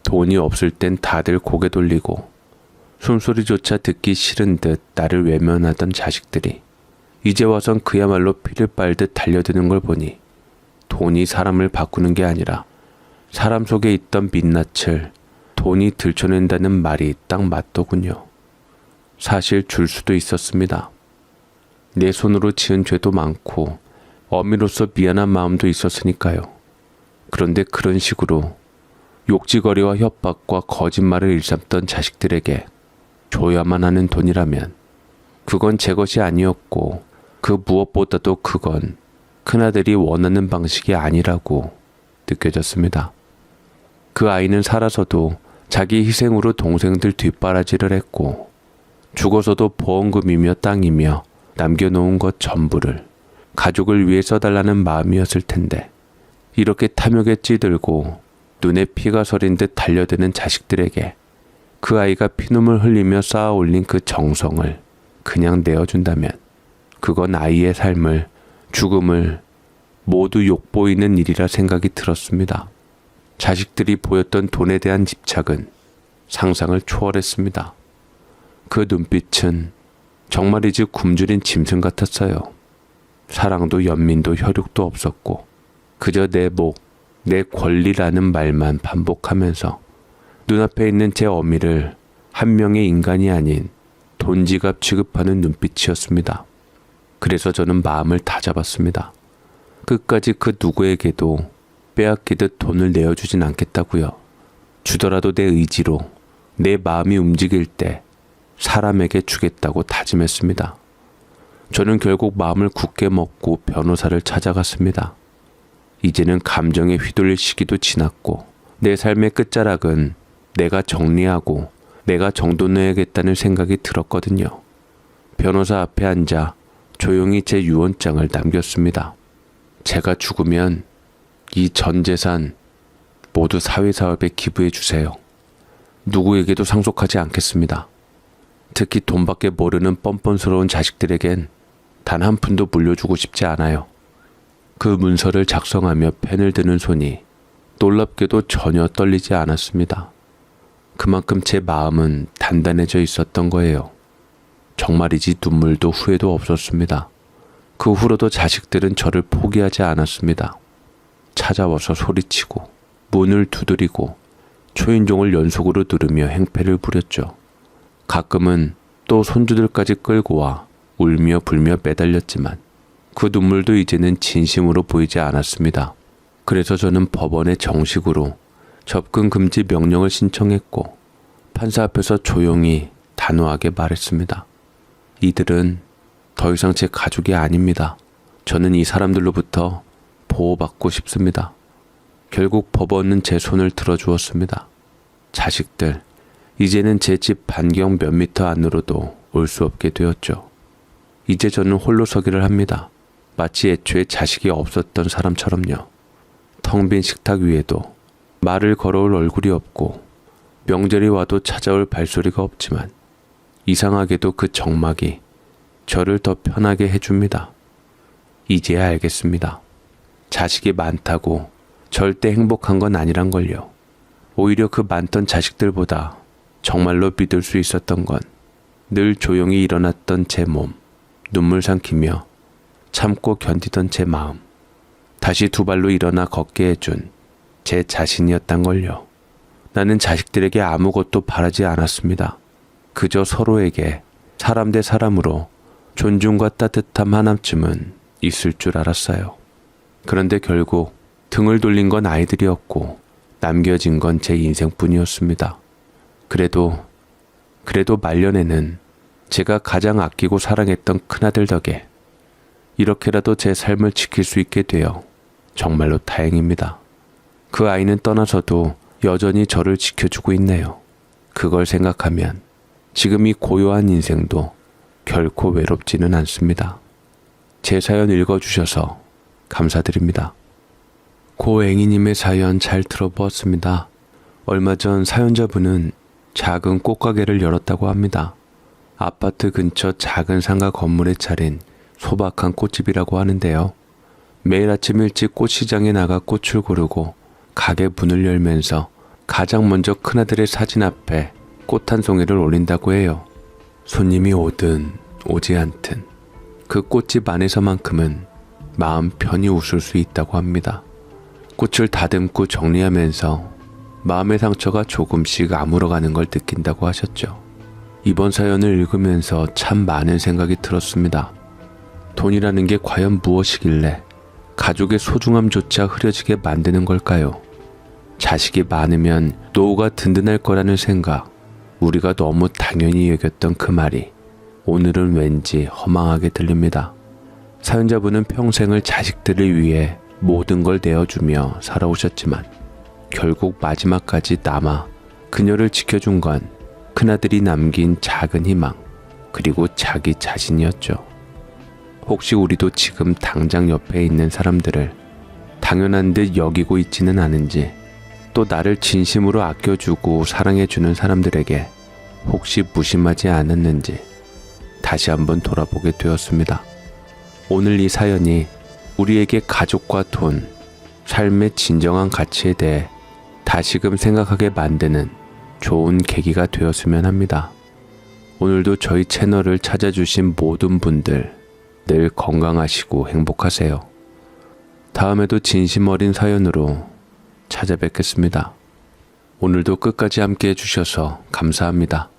돈이 없을 땐 다들 고개 돌리고 숨소리조차 듣기 싫은 듯 나를 외면하던 자식들이 이제 와선 그야말로 피를 빨듯 달려드는 걸 보니 돈이 사람을 바꾸는 게 아니라 사람 속에 있던 민낯을 돈이 들춰낸다는 말이 딱 맞더군요. 사실 줄 수도 있었습니다. 내 손으로 지은 죄도 많고 어미로서 미안한 마음도 있었으니까요. 그런데 그런 식으로 욕지거리와 협박과 거짓말을 일삼던 자식들에게 줘야만 하는 돈이라면 그건 제 것이 아니었고 그 무엇보다도 그건 큰아들이 원하는 방식이 아니라고 느껴졌습니다. 그 아이는 살아서도 자기 희생으로 동생들 뒷바라지를 했고 죽어서도 보험금이며 땅이며 남겨놓은 것 전부를 가족을 위해 써달라는 마음이었을 텐데 이렇게 탐욕에 찌들고 눈에 피가 서린 듯 달려드는 자식들에게 그 아이가 피눈물 흘리며 쌓아 올린 그 정성을 그냥 내어준다면 그건 아이의 삶을, 죽음을 모두 욕보이는 일이라 생각이 들었습니다. 자식들이 보였던 돈에 대한 집착은 상상을 초월했습니다. 그 눈빛은 정말이지 굶주린 짐승 같았어요. 사랑도 연민도 혈육도 없었고 그저 내 목, 내 권리라는 말만 반복하면서 눈앞에 있는 제 어미를 한 명의 인간이 아닌 돈지갑 취급하는 눈빛이었습니다. 그래서 저는 마음을 다잡았습니다. 끝까지 그 누구에게도 빼앗기듯 돈을 내어주진 않겠다고요. 주더라도 내 의지로 내 마음이 움직일 때 사람에게 주겠다고 다짐했습니다. 저는 결국 마음을 굳게 먹고 변호사를 찾아갔습니다. 이제는 감정에 휘둘릴 시기도 지났고 내 삶의 끝자락은 내가 정리하고 내가 정돈해야겠다는 생각이 들었거든요. 변호사 앞에 앉아 조용히 제 유언장을 남겼습니다. 제가 죽으면 이 전 재산 모두 사회사업에 기부해 주세요. 누구에게도 상속하지 않겠습니다. 특히 돈밖에 모르는 뻔뻔스러운 자식들에겐 단 한 푼도 물려주고 싶지 않아요. 그 문서를 작성하며 펜을 드는 손이 놀랍게도 전혀 떨리지 않았습니다. 그만큼 제 마음은 단단해져 있었던 거예요. 정말이지 눈물도 후회도 없었습니다. 그 후로도 자식들은 저를 포기하지 않았습니다. 찾아와서 소리치고 문을 두드리고 초인종을 연속으로 누르며 행패를 부렸죠. 가끔은 또 손주들까지 끌고 와 울며 불며 매달렸지만 그 눈물도 이제는 진심으로 보이지 않았습니다. 그래서 저는 법원에 정식으로 접근 금지 명령을 신청했고 판사 앞에서 조용히 단호하게 말했습니다. 이들은 더 이상 제 가족이 아닙니다. 저는 이 사람들로부터 보호받고 싶습니다. 결국 법원은 제 손을 들어주었습니다. 자식들, 이제는 제 집 반경 몇 미터 안으로도 올 수 없게 되었죠. 이제 저는 홀로 서기를 합니다. 마치 애초에 자식이 없었던 사람처럼요. 텅 빈 식탁 위에도 말을 걸어올 얼굴이 없고 명절이 와도 찾아올 발소리가 없지만 이상하게도 그 정막이 저를 더 편하게 해줍니다. 이제야 알겠습니다. 자식이 많다고 절대 행복한 건 아니란 걸요. 오히려 그 많던 자식들보다 정말로 믿을 수 있었던 건 늘 조용히 일어났던 제 몸, 눈물 삼키며 참고 견디던 제 마음, 다시 두 발로 일어나 걷게 해준 제 자신이었단걸요. 나는 자식들에게 아무것도 바라지 않았습니다. 그저 서로에게 사람 대 사람으로 존중과 따뜻함 하나쯤은 있을 줄 알았어요. 그런데 결국 등을 돌린 건 아이들이었고 남겨진 건 제 인생뿐이었습니다. 그래도 말년에는 제가 가장 아끼고 사랑했던 큰아들 덕에 이렇게라도 제 삶을 지킬 수 있게 되어 정말로 다행입니다. 그 아이는 떠나서도 여전히 저를 지켜주고 있네요. 그걸 생각하면 지금 이 고요한 인생도 결코 외롭지는 않습니다. 제 사연 읽어주셔서 감사드립니다. 고앵이님의 사연 잘 들어보았습니다. 얼마 전 사연자분은 작은 꽃가게를 열었다고 합니다. 아파트 근처 작은 상가 건물에 차린 소박한 꽃집이라고 하는데요. 매일 아침 일찍 꽃시장에 나가 꽃을 고르고 가게 문을 열면서 가장 먼저 큰아들의 사진 앞에 꽃 한 송이를 올린다고 해요. 손님이 오든 오지 않든 그 꽃집 안에서만큼은 마음 편히 웃을 수 있다고 합니다. 꽃을 다듬고 정리하면서 마음의 상처가 조금씩 아물어가는 걸 느낀다고 하셨죠. 이번 사연을 읽으면서 참 많은 생각이 들었습니다. 돈이라는 게 과연 무엇이길래 가족의 소중함조차 흐려지게 만드는 걸까요? 자식이 많으면 노후가 든든할 거라는 생각, 우리가 너무 당연히 여겼던 그 말이 오늘은 왠지 허망하게 들립니다. 사연자분은 평생을 자식들을 위해 모든 걸 내어주며 살아오셨지만 결국 마지막까지 남아 그녀를 지켜준 건 큰아들이 남긴 작은 희망, 그리고 자기 자신이었죠. 혹시 우리도 지금 당장 옆에 있는 사람들을 당연한 듯 여기고 있지는 않은지, 또 나를 진심으로 아껴주고 사랑해주는 사람들에게 혹시 무심하지 않았는지 다시 한번 돌아보게 되었습니다. 오늘 이 사연이 우리에게 가족과 돈, 삶의 진정한 가치에 대해 다시금 생각하게 만드는 좋은 계기가 되었으면 합니다. 오늘도 저희 채널을 찾아주신 모든 분들 늘 건강하시고 행복하세요. 다음에도 진심 어린 사연으로 찾아뵙겠습니다. 오늘도 끝까지 함께 해주셔서 감사합니다.